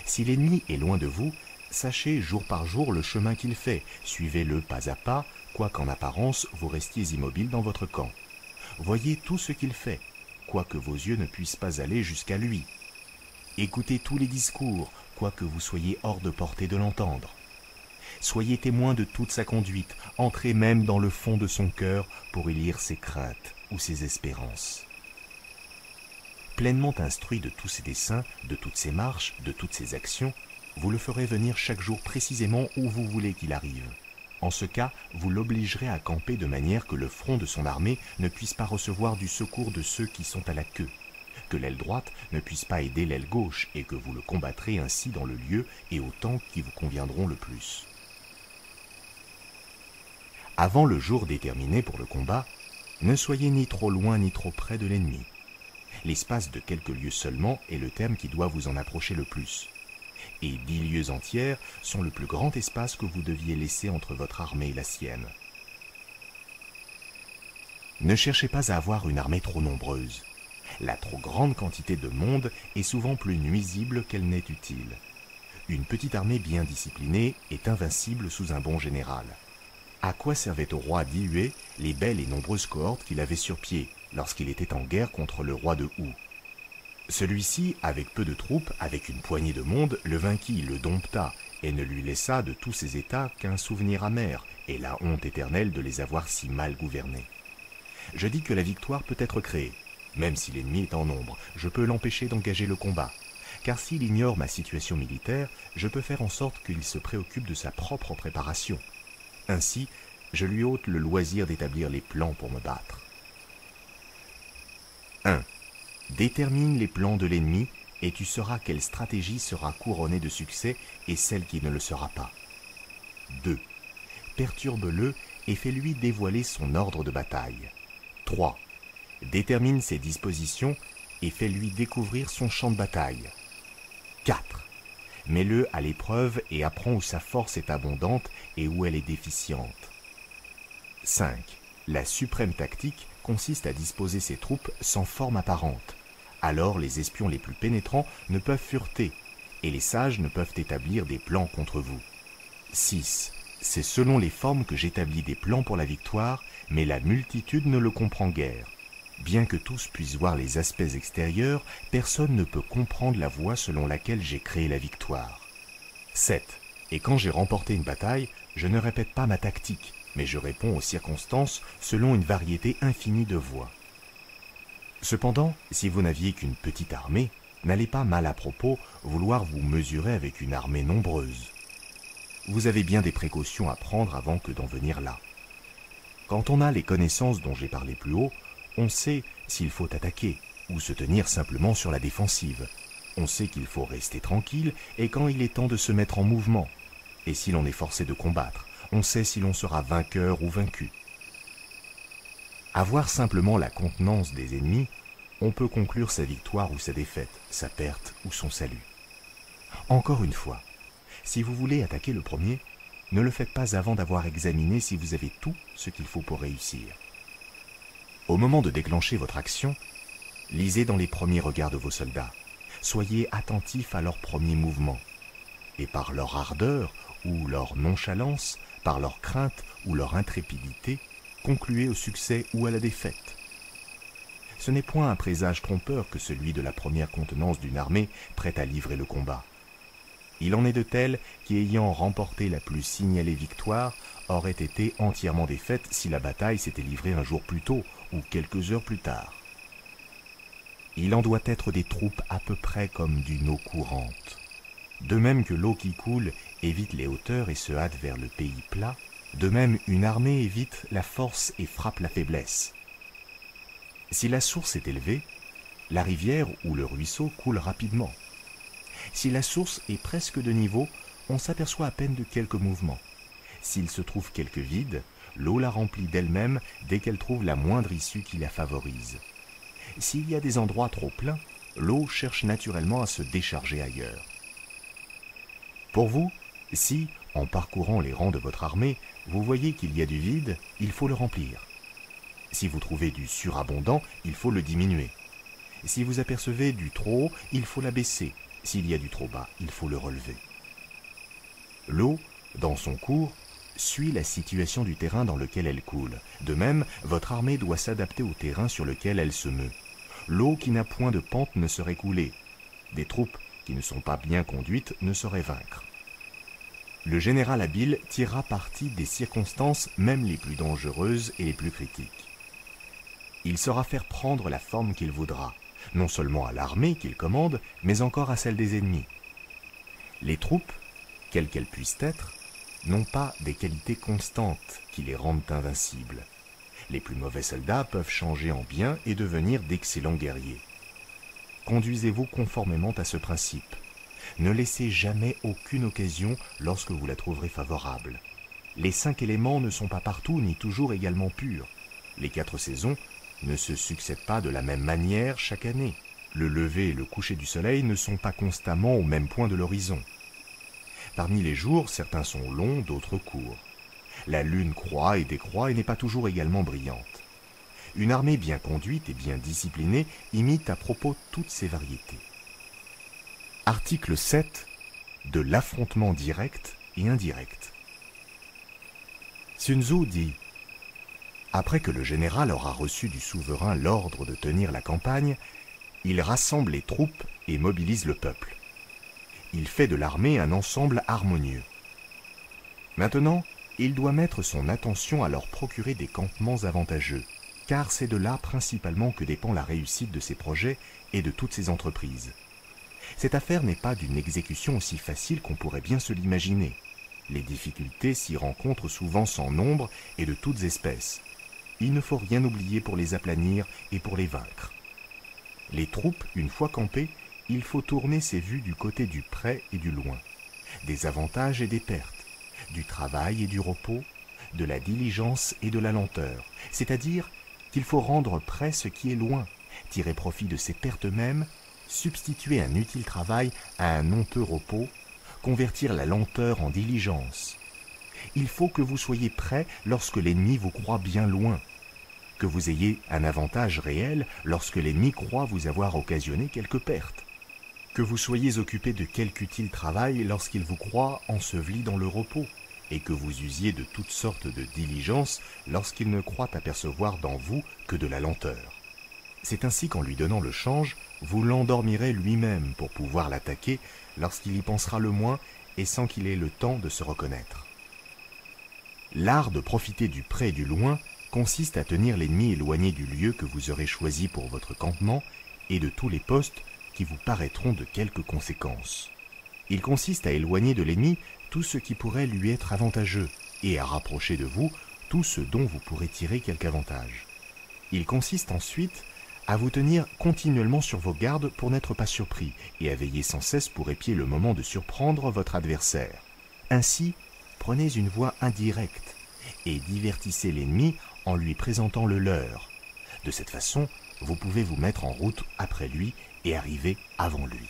Si l'ennemi est loin de vous, sachez jour par jour le chemin qu'il fait, suivez-le pas à pas, quoiqu'en apparence vous restiez immobile dans votre camp. Voyez tout ce qu'il fait, quoique vos yeux ne puissent pas aller jusqu'à lui. Écoutez tous les discours, quoique vous soyez hors de portée de l'entendre. Soyez témoin de toute sa conduite, entrez même dans le fond de son cœur pour y lire ses craintes ou ses espérances. Pleinement instruit de tous ses desseins, de toutes ses marches, de toutes ses actions, vous le ferez venir chaque jour précisément où vous voulez qu'il arrive. En ce cas, vous l'obligerez à camper de manière que le front de son armée ne puisse pas recevoir du secours de ceux qui sont à la queue, que l'aile droite ne puisse pas aider l'aile gauche et que vous le combattrez ainsi dans le lieu et au temps qui vous conviendront le plus. Avant le jour déterminé pour le combat, ne soyez ni trop loin ni trop près de l'ennemi. L'espace de quelques lieues seulement est le terme qui doit vous en approcher le plus. Et 10 lieues entières sont le plus grand espace que vous deviez laisser entre votre armée et la sienne. Ne cherchez pas à avoir une armée trop nombreuse. La trop grande quantité de monde est souvent plus nuisible qu'elle n'est utile. Une petite armée bien disciplinée est invincible sous un bon général. À quoi servaient au roi Dihué les belles et nombreuses cohortes qu'il avait sur pied lorsqu'il était en guerre contre le roi de Hou? Celui-ci, avec peu de troupes, avec une poignée de monde, le vainquit, le dompta, et ne lui laissa de tous ses états qu'un souvenir amer, et la honte éternelle de les avoir si mal gouvernés. Je dis que la victoire peut être créée. Même si l'ennemi est en nombre, je peux l'empêcher d'engager le combat. Car s'il ignore ma situation militaire, je peux faire en sorte qu'il se préoccupe de sa propre préparation. Ainsi, je lui ôte le loisir d'établir les plans pour me battre. 1. Détermine les plans de l'ennemi et tu sauras quelle stratégie sera couronnée de succès et celle qui ne le sera pas. 2. Perturbe-le et fais-lui dévoiler son ordre de bataille. 3. Détermine ses dispositions et fais-lui découvrir son champ de bataille. 4. Mets-le à l'épreuve et apprends où sa force est abondante et où elle est déficiente. 5. La suprême tactique consiste à disposer ses troupes sans forme apparente. Alors les espions les plus pénétrants ne peuvent fureter et les sages ne peuvent établir des plans contre vous. 6. C'est selon les formes que j'établis des plans pour la victoire, mais la multitude ne le comprend guère. Bien que tous puissent voir les aspects extérieurs, personne ne peut comprendre la voie selon laquelle j'ai créé la victoire. 7. Et quand j'ai remporté une bataille, je ne répète pas ma tactique, mais je réponds aux circonstances selon une variété infinie de voies. Cependant, si vous n'aviez qu'une petite armée, n'allez pas mal à propos vouloir vous mesurer avec une armée nombreuse. Vous avez bien des précautions à prendre avant que d'en venir là. Quand on a les connaissances dont j'ai parlé plus haut, on sait s'il faut attaquer ou se tenir simplement sur la défensive. On sait qu'il faut rester tranquille et quand il est temps de se mettre en mouvement. Et si l'on est forcé de combattre, on sait si l'on sera vainqueur ou vaincu. Avoir simplement la contenance des ennemis, on peut conclure sa victoire ou sa défaite, sa perte ou son salut. Encore une fois, si vous voulez attaquer le premier, ne le faites pas avant d'avoir examiné si vous avez tout ce qu'il faut pour réussir. Au moment de déclencher votre action, lisez dans les premiers regards de vos soldats. Soyez attentifs à leurs premiers mouvements. Et par leur ardeur ou leur nonchalance, par leur crainte ou leur intrépidité, concluez au succès ou à la défaite. Ce n'est point un présage trompeur que celui de la première contenance d'une armée prête à livrer le combat. Il en est de tels qui, ayant remporté la plus signalée victoire, auraient été entièrement défaites si la bataille s'était livrée un jour plus tôt ou quelques heures plus tard. Il en doit être des troupes à peu près comme d'une eau courante. De même que l'eau qui coule évite les hauteurs et se hâte vers le pays plat, de même une armée évite la force et frappe la faiblesse. Si la source est élevée, la rivière ou le ruisseau coule rapidement. Si la source est presque de niveau, on s'aperçoit à peine de quelques mouvements. S'il se trouve quelque vide, l'eau la remplit d'elle-même dès qu'elle trouve la moindre issue qui la favorise. S'il y a des endroits trop pleins, l'eau cherche naturellement à se décharger ailleurs. Pour vous, si, en parcourant les rangs de votre armée, vous voyez qu'il y a du vide, il faut le remplir. Si vous trouvez du surabondant, il faut le diminuer. Si vous apercevez du trop haut, il faut l'abaisser. S'il y a du trop bas, il faut le relever. L'eau, dans son cours, suit la situation du terrain dans lequel elle coule. De même, votre armée doit s'adapter au terrain sur lequel elle se meut. L'eau qui n'a point de pente ne saurait couler. Des troupes qui ne sont pas bien conduites ne sauraient vaincre. Le général habile tirera parti des circonstances même les plus dangereuses et les plus critiques. Il saura faire prendre la forme qu'il voudra, non seulement à l'armée qu'il commande, mais encore à celle des ennemis. Les troupes, quelles qu'elles puissent être, n'ont pas des qualités constantes qui les rendent invincibles. Les plus mauvais soldats peuvent changer en bien et devenir d'excellents guerriers. Conduisez-vous conformément à ce principe. Ne laissez jamais aucune occasion lorsque vous la trouverez favorable. Les 5 éléments ne sont pas partout ni toujours également purs. Les 4 saisons ne se succèdent pas de la même manière chaque année. Le lever et le coucher du soleil ne sont pas constamment au même point de l'horizon. Parmi les jours, certains sont longs, d'autres courts. La lune croît et décroît et n'est pas toujours également brillante. Une armée bien conduite et bien disciplinée imite à propos toutes ces variétés. Article 7 de l'affrontement direct et indirect. Sun Tzu dit: après que le général aura reçu du souverain l'ordre de tenir la campagne, il rassemble les troupes et mobilise le peuple. Il fait de l'armée un ensemble harmonieux. Maintenant, il doit mettre son attention à leur procurer des campements avantageux, car c'est de là principalement que dépend la réussite de ses projets et de toutes ses entreprises. Cette affaire n'est pas d'une exécution aussi facile qu'on pourrait bien se l'imaginer. Les difficultés s'y rencontrent souvent sans nombre et de toutes espèces. Il ne faut rien oublier pour les aplanir et pour les vaincre. Les troupes, une fois campées, il faut tourner ses vues du côté du près et du loin, des avantages et des pertes, du travail et du repos, de la diligence et de la lenteur, c'est-à-dire qu'il faut rendre près ce qui est loin, tirer profit de ses pertes mêmes, substituer un utile travail à un honteux repos, convertir la lenteur en diligence. Il faut que vous soyez prêt lorsque l'ennemi vous croit bien loin, que vous ayez un avantage réel lorsque l'ennemi croit vous avoir occasionné quelques pertes, que vous soyez occupé de quelque utile travail lorsqu'il vous croit enseveli dans le repos, et que vous usiez de toutes sortes de diligence lorsqu'il ne croit apercevoir dans vous que de la lenteur. C'est ainsi qu'en lui donnant le change, vous l'endormirez lui-même pour pouvoir l'attaquer lorsqu'il y pensera le moins et sans qu'il ait le temps de se reconnaître. L'art de profiter du près et du loin consiste à tenir l'ennemi éloigné du lieu que vous aurez choisi pour votre campement et de tous les postes qui vous paraîtront de quelque conséquence. Il consiste à éloigner de l'ennemi tout ce qui pourrait lui être avantageux et à rapprocher de vous tout ce dont vous pourrez tirer quelque avantage. Il consiste ensuite à vous tenir continuellement sur vos gardes pour n'être pas surpris et à veiller sans cesse pour épier le moment de surprendre votre adversaire. Ainsi, prenez une voie indirecte et divertissez l'ennemi en lui présentant le leur. De cette façon, vous pouvez vous mettre en route après lui et arriver avant lui.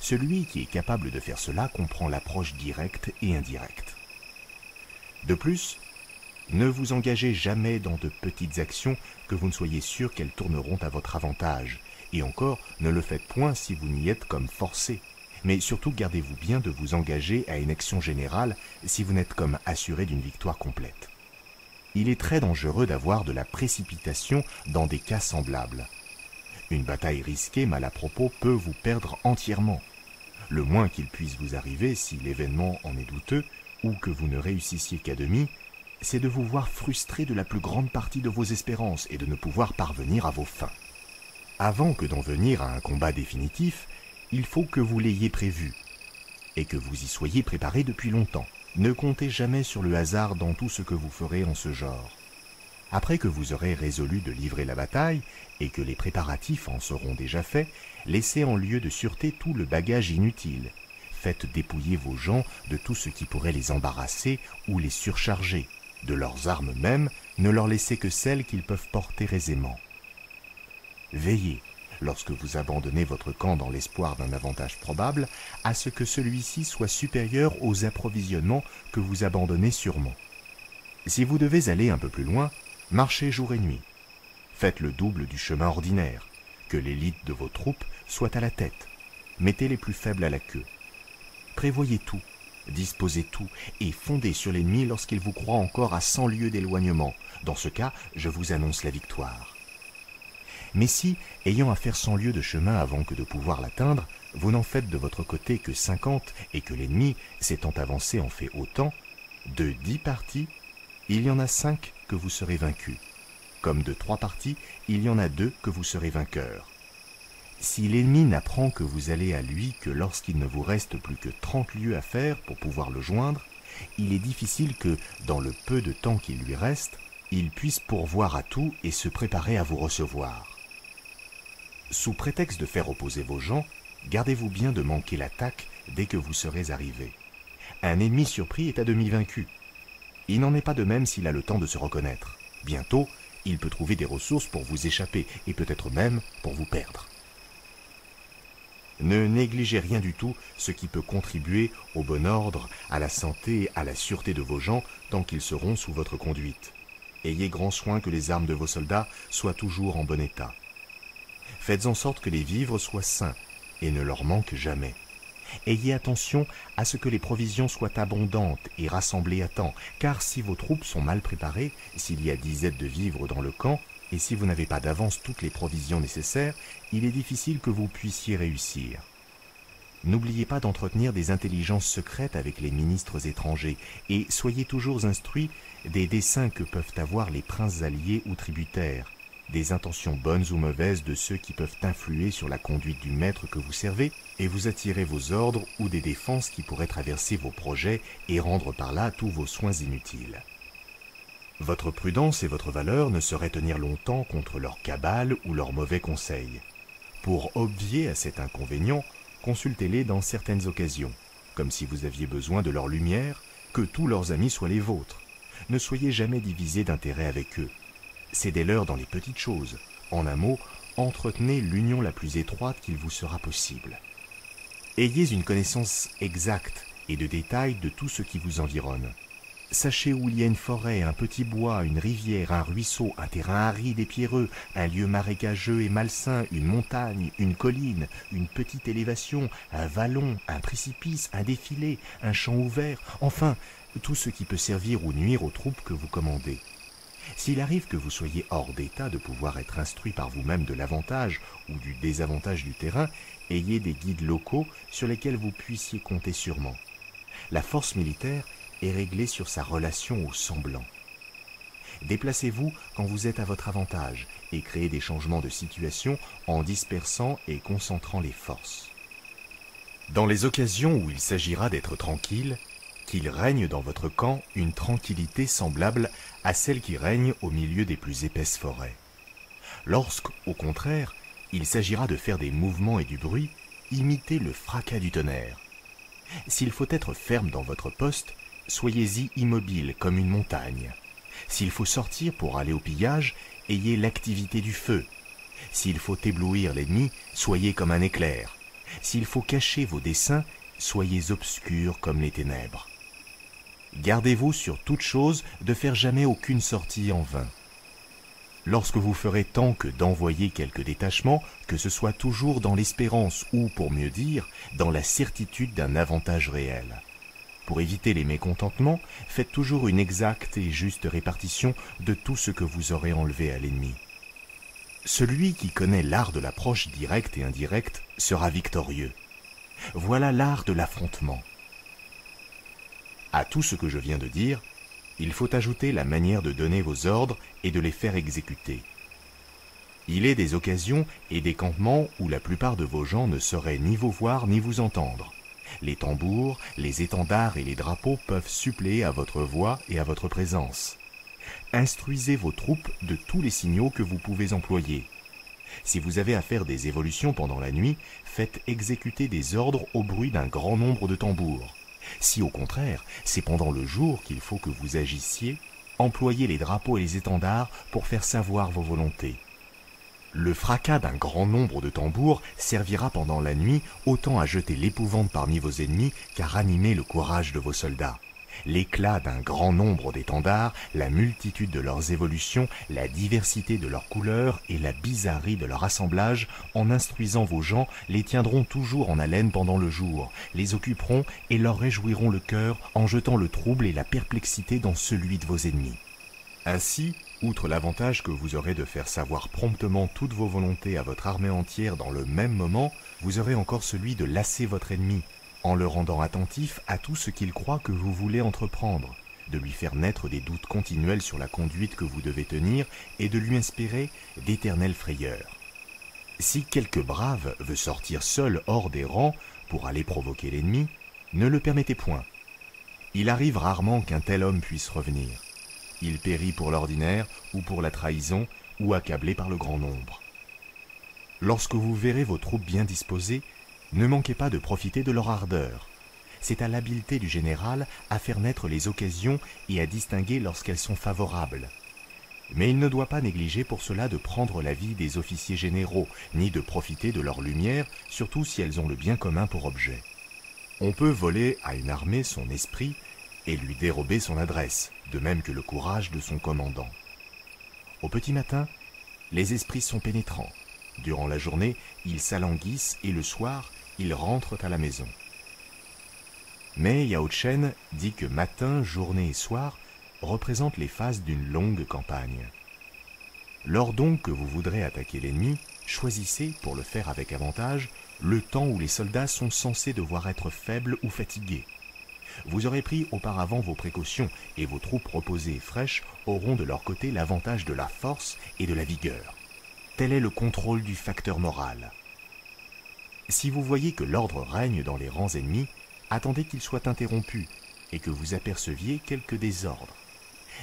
Celui qui est capable de faire cela comprend l'approche directe et indirecte. De plus, ne vous engagez jamais dans de petites actions que vous ne soyez sûr qu'elles tourneront à votre avantage, et encore, ne le faites point si vous n'y êtes comme forcé. Mais surtout, gardez-vous bien de vous engager à une action générale si vous n'êtes comme assuré d'une victoire complète. Il est très dangereux d'avoir de la précipitation dans des cas semblables. Une bataille risquée mal à propos peut vous perdre entièrement. Le moins qu'il puisse vous arriver, si l'événement en est douteux, ou que vous ne réussissiez qu'à demi, c'est de vous voir frustré de la plus grande partie de vos espérances et de ne pouvoir parvenir à vos fins. Avant que d'en venir à un combat définitif, il faut que vous l'ayez prévu. et que vous y soyez préparé depuis longtemps. Ne comptez jamais sur le hasard dans tout ce que vous ferez en ce genre. Après que vous aurez résolu de livrer la bataille, et que les préparatifs en seront déjà faits, laissez en lieu de sûreté tout le bagage inutile. Faites dépouiller vos gens de tout ce qui pourrait les embarrasser ou les surcharger. De leurs armes même, ne leur laissez que celles qu'ils peuvent porter aisément. Veillez, lorsque vous abandonnez votre camp dans l'espoir d'un avantage probable, à ce que celui-ci soit supérieur aux approvisionnements que vous abandonnez sûrement. Si vous devez aller un peu plus loin, marchez jour et nuit. Faites le double du chemin ordinaire, que l'élite de vos troupes soit à la tête. Mettez les plus faibles à la queue. Prévoyez tout, disposez tout et fondez sur l'ennemi lorsqu'il vous croit encore à 100 lieues d'éloignement. Dans ce cas, je vous annonce la victoire. Mais si, ayant à faire 100 lieues de chemin avant que de pouvoir l'atteindre, vous n'en faites de votre côté que 50 et que l'ennemi, s'étant avancé, en fait autant, de 10 parties, il y en a 5 que vous serez vaincu. Comme de 3 parties, il y en a 2 que vous serez vainqueurs. Si l'ennemi n'apprend que vous allez à lui que lorsqu'il ne vous reste plus que 30 lieues à faire pour pouvoir le joindre, il est difficile que, dans le peu de temps qu'il lui reste, il puisse pourvoir à tout et se préparer à vous recevoir. Sous prétexte de faire opposer vos gens, gardez-vous bien de manquer l'attaque dès que vous serez arrivé. Un ennemi surpris est à demi vaincu. Il n'en est pas de même s'il a le temps de se reconnaître. Bientôt, il peut trouver des ressources pour vous échapper et peut-être même pour vous perdre. Ne négligez rien du tout ce qui peut contribuer au bon ordre, à la santé et à la sûreté de vos gens tant qu'ils seront sous votre conduite. Ayez grand soin que les armes de vos soldats soient toujours en bon état. Faites en sorte que les vivres soient sains et ne leur manquent jamais. Ayez attention à ce que les provisions soient abondantes et rassemblées à temps, car si vos troupes sont mal préparées, s'il y a 10 aides de vivres dans le camp, et si vous n'avez pas d'avance toutes les provisions nécessaires, il est difficile que vous puissiez réussir. N'oubliez pas d'entretenir des intelligences secrètes avec les ministres étrangers, et soyez toujours instruits des desseins que peuvent avoir les princes alliés ou tributaires, des intentions bonnes ou mauvaises de ceux qui peuvent influer sur la conduite du maître que vous servez, et vous attirer vos ordres ou des défenses qui pourraient traverser vos projets et rendre par là tous vos soins inutiles. Votre prudence et votre valeur ne sauraient tenir longtemps contre leur cabale ou leurs mauvais conseils. Pour obvier à cet inconvénient, consultez-les dans certaines occasions, comme si vous aviez besoin de leur lumière, que tous leurs amis soient les vôtres. Ne soyez jamais divisés d'intérêt avec eux. Cédez-leur dans les petites choses. En un mot, entretenez l'union la plus étroite qu'il vous sera possible. Ayez une connaissance exacte et de détails de tout ce qui vous environne. Sachez où il y a une forêt, un petit bois, une rivière, un ruisseau, un terrain aride et pierreux, un lieu marécageux et malsain, une montagne, une colline, une petite élévation, un vallon, un précipice, un défilé, un champ ouvert, enfin, tout ce qui peut servir ou nuire aux troupes que vous commandez. S'il arrive que vous soyez hors d'état de pouvoir être instruit par vous-même de l'avantage ou du désavantage du terrain, ayez des guides locaux sur lesquels vous puissiez compter sûrement. La force militaire est réglée sur sa relation au semblant. Déplacez-vous quand vous êtes à votre avantage et créez des changements de situation en dispersant et concentrant les forces. Dans les occasions où il s'agira d'être tranquille, qu'il règne dans votre camp une tranquillité semblable à celle qui règne au milieu des plus épaisses forêts. Lorsque, au contraire, il s'agira de faire des mouvements et du bruit, imitez le fracas du tonnerre. S'il faut être ferme dans votre poste, soyez-y immobile comme une montagne. S'il faut sortir pour aller au pillage, ayez l'activité du feu. S'il faut éblouir l'ennemi, soyez comme un éclair. S'il faut cacher vos desseins, soyez obscurs comme les ténèbres. Gardez-vous sur toute chose de faire jamais aucune sortie en vain. Lorsque vous ferez tant que d'envoyer quelques détachements, que ce soit toujours dans l'espérance ou, pour mieux dire, dans la certitude d'un avantage réel. Pour éviter les mécontentements, faites toujours une exacte et juste répartition de tout ce que vous aurez enlevé à l'ennemi. Celui qui connaît l'art de l'approche directe et indirecte sera victorieux. Voilà l'art de l'affrontement. À tout ce que je viens de dire, il faut ajouter la manière de donner vos ordres et de les faire exécuter. Il est des occasions et des campements où la plupart de vos gens ne sauraient ni vous voir ni vous entendre. Les tambours, les étendards et les drapeaux peuvent suppléer à votre voix et à votre présence. Instruisez vos troupes de tous les signaux que vous pouvez employer. Si vous avez à faire des évolutions pendant la nuit, faites exécuter des ordres au bruit d'un grand nombre de tambours. Si au contraire, c'est pendant le jour qu'il faut que vous agissiez, employez les drapeaux et les étendards pour faire savoir vos volontés. Le fracas d'un grand nombre de tambours servira pendant la nuit autant à jeter l'épouvante parmi vos ennemis qu'à ranimer le courage de vos soldats. L'éclat d'un grand nombre d'étendards, la multitude de leurs évolutions, la diversité de leurs couleurs et la bizarrerie de leur assemblage, en instruisant vos gens, les tiendront toujours en haleine pendant le jour, les occuperont et leur réjouiront le cœur en jetant le trouble et la perplexité dans celui de vos ennemis. Ainsi, outre l'avantage que vous aurez de faire savoir promptement toutes vos volontés à votre armée entière dans le même moment, vous aurez encore celui de lasser votre ennemi, en le rendant attentif à tout ce qu'il croit que vous voulez entreprendre, de lui faire naître des doutes continuels sur la conduite que vous devez tenir et de lui inspirer d'éternelles frayeurs. Si quelque brave veut sortir seul hors des rangs pour aller provoquer l'ennemi, ne le permettez point. Il arrive rarement qu'un tel homme puisse revenir. Il périt pour l'ordinaire ou pour la trahison ou accablé par le grand nombre. Lorsque vous verrez vos troupes bien disposées, ne manquez pas de profiter de leur ardeur. C'est à l'habileté du général à faire naître les occasions et à distinguer lorsqu'elles sont favorables. Mais il ne doit pas négliger pour cela de prendre l'avis des officiers généraux, ni de profiter de leur lumière, surtout si elles ont le bien commun pour objet. On peut voler à une armée son esprit et lui dérober son adresse, de même que le courage de son commandant. Au petit matin, les esprits sont pénétrants. Durant la journée, ils s'alanguissent et le soir, ils rentrent à la maison. Mais Yao Chen dit que matin, journée et soir représentent les phases d'une longue campagne. Lors donc que vous voudrez attaquer l'ennemi, choisissez, pour le faire avec avantage, le temps où les soldats sont censés devoir être faibles ou fatigués. Vous aurez pris auparavant vos précautions et vos troupes reposées et fraîches auront de leur côté l'avantage de la force et de la vigueur. Tel est le contrôle du facteur moral. Si vous voyez que l'ordre règne dans les rangs ennemis, attendez qu'il soit interrompu et que vous aperceviez quelque désordre.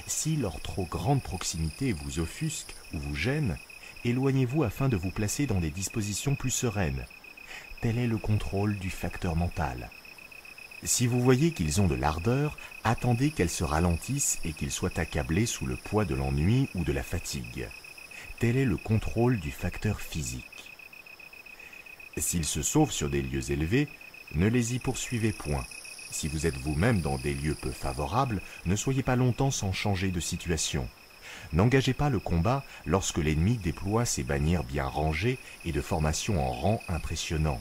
Si leur trop grande proximité vous offusque ou vous gêne, éloignez-vous afin de vous placer dans des dispositions plus sereines. Tel est le contrôle du facteur mental. Si vous voyez qu'ils ont de l'ardeur, attendez qu'elles se ralentissent et qu'ils soient accablés sous le poids de l'ennui ou de la fatigue. Tel est le contrôle du facteur physique. S'ils se sauvent sur des lieux élevés, ne les y poursuivez point. Si vous êtes vous-même dans des lieux peu favorables, ne soyez pas longtemps sans changer de situation. N'engagez pas le combat lorsque l'ennemi déploie ses bannières bien rangées et de formation en rang impressionnant.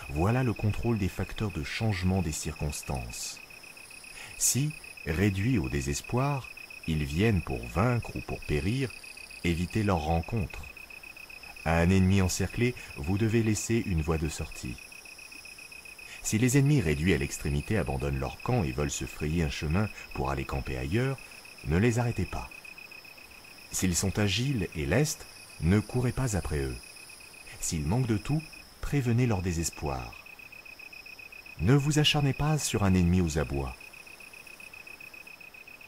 Voilà le contrôle des facteurs de changement des circonstances. Si, réduits au désespoir, ils viennent pour vaincre ou pour périr, évitez leur rencontre. À un ennemi encerclé, vous devez laisser une voie de sortie. Si les ennemis réduits à l'extrémité abandonnent leur camp et veulent se frayer un chemin pour aller camper ailleurs, ne les arrêtez pas. S'ils sont agiles et lestes, ne courez pas après eux. S'ils manquent de tout, prévenez leur désespoir. Ne vous acharnez pas sur un ennemi aux abois.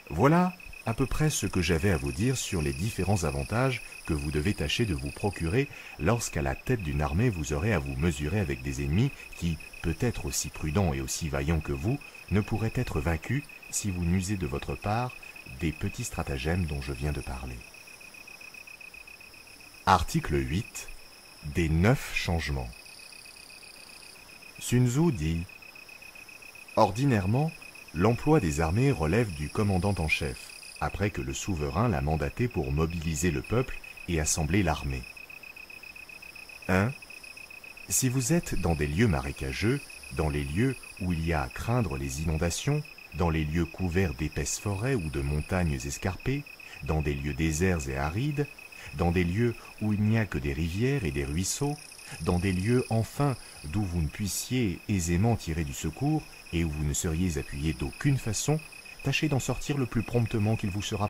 Voilà à peu près ce que j'avais à vous dire sur les différents avantages que vous devez tâcher de vous procurer lorsqu'à la tête d'une armée vous aurez à vous mesurer avec des ennemis qui, peut-être aussi prudents et aussi vaillants que vous, ne pourraient être vaincus si vous n'usez de votre part des petits stratagèmes dont je viens de parler. Article 8. Des 9 changements. Sun Tzu dit « Ordinairement, l'emploi des armées relève du commandant en chef, après que le souverain l'a mandaté pour mobiliser le peuple et assembler l'armée. 1. Si vous êtes dans des lieux marécageux, dans les lieux où il y a à craindre les inondations, dans les lieux couverts d'épaisses forêts ou de montagnes escarpées, dans des lieux déserts et arides, dans des lieux où il n'y a que des rivières et des ruisseaux, dans des lieux enfin d'où vous ne puissiez aisément tirer du secours et où vous ne seriez appuyé d'aucune façon, tâchez d'en sortir le plus promptement qu'il vous sera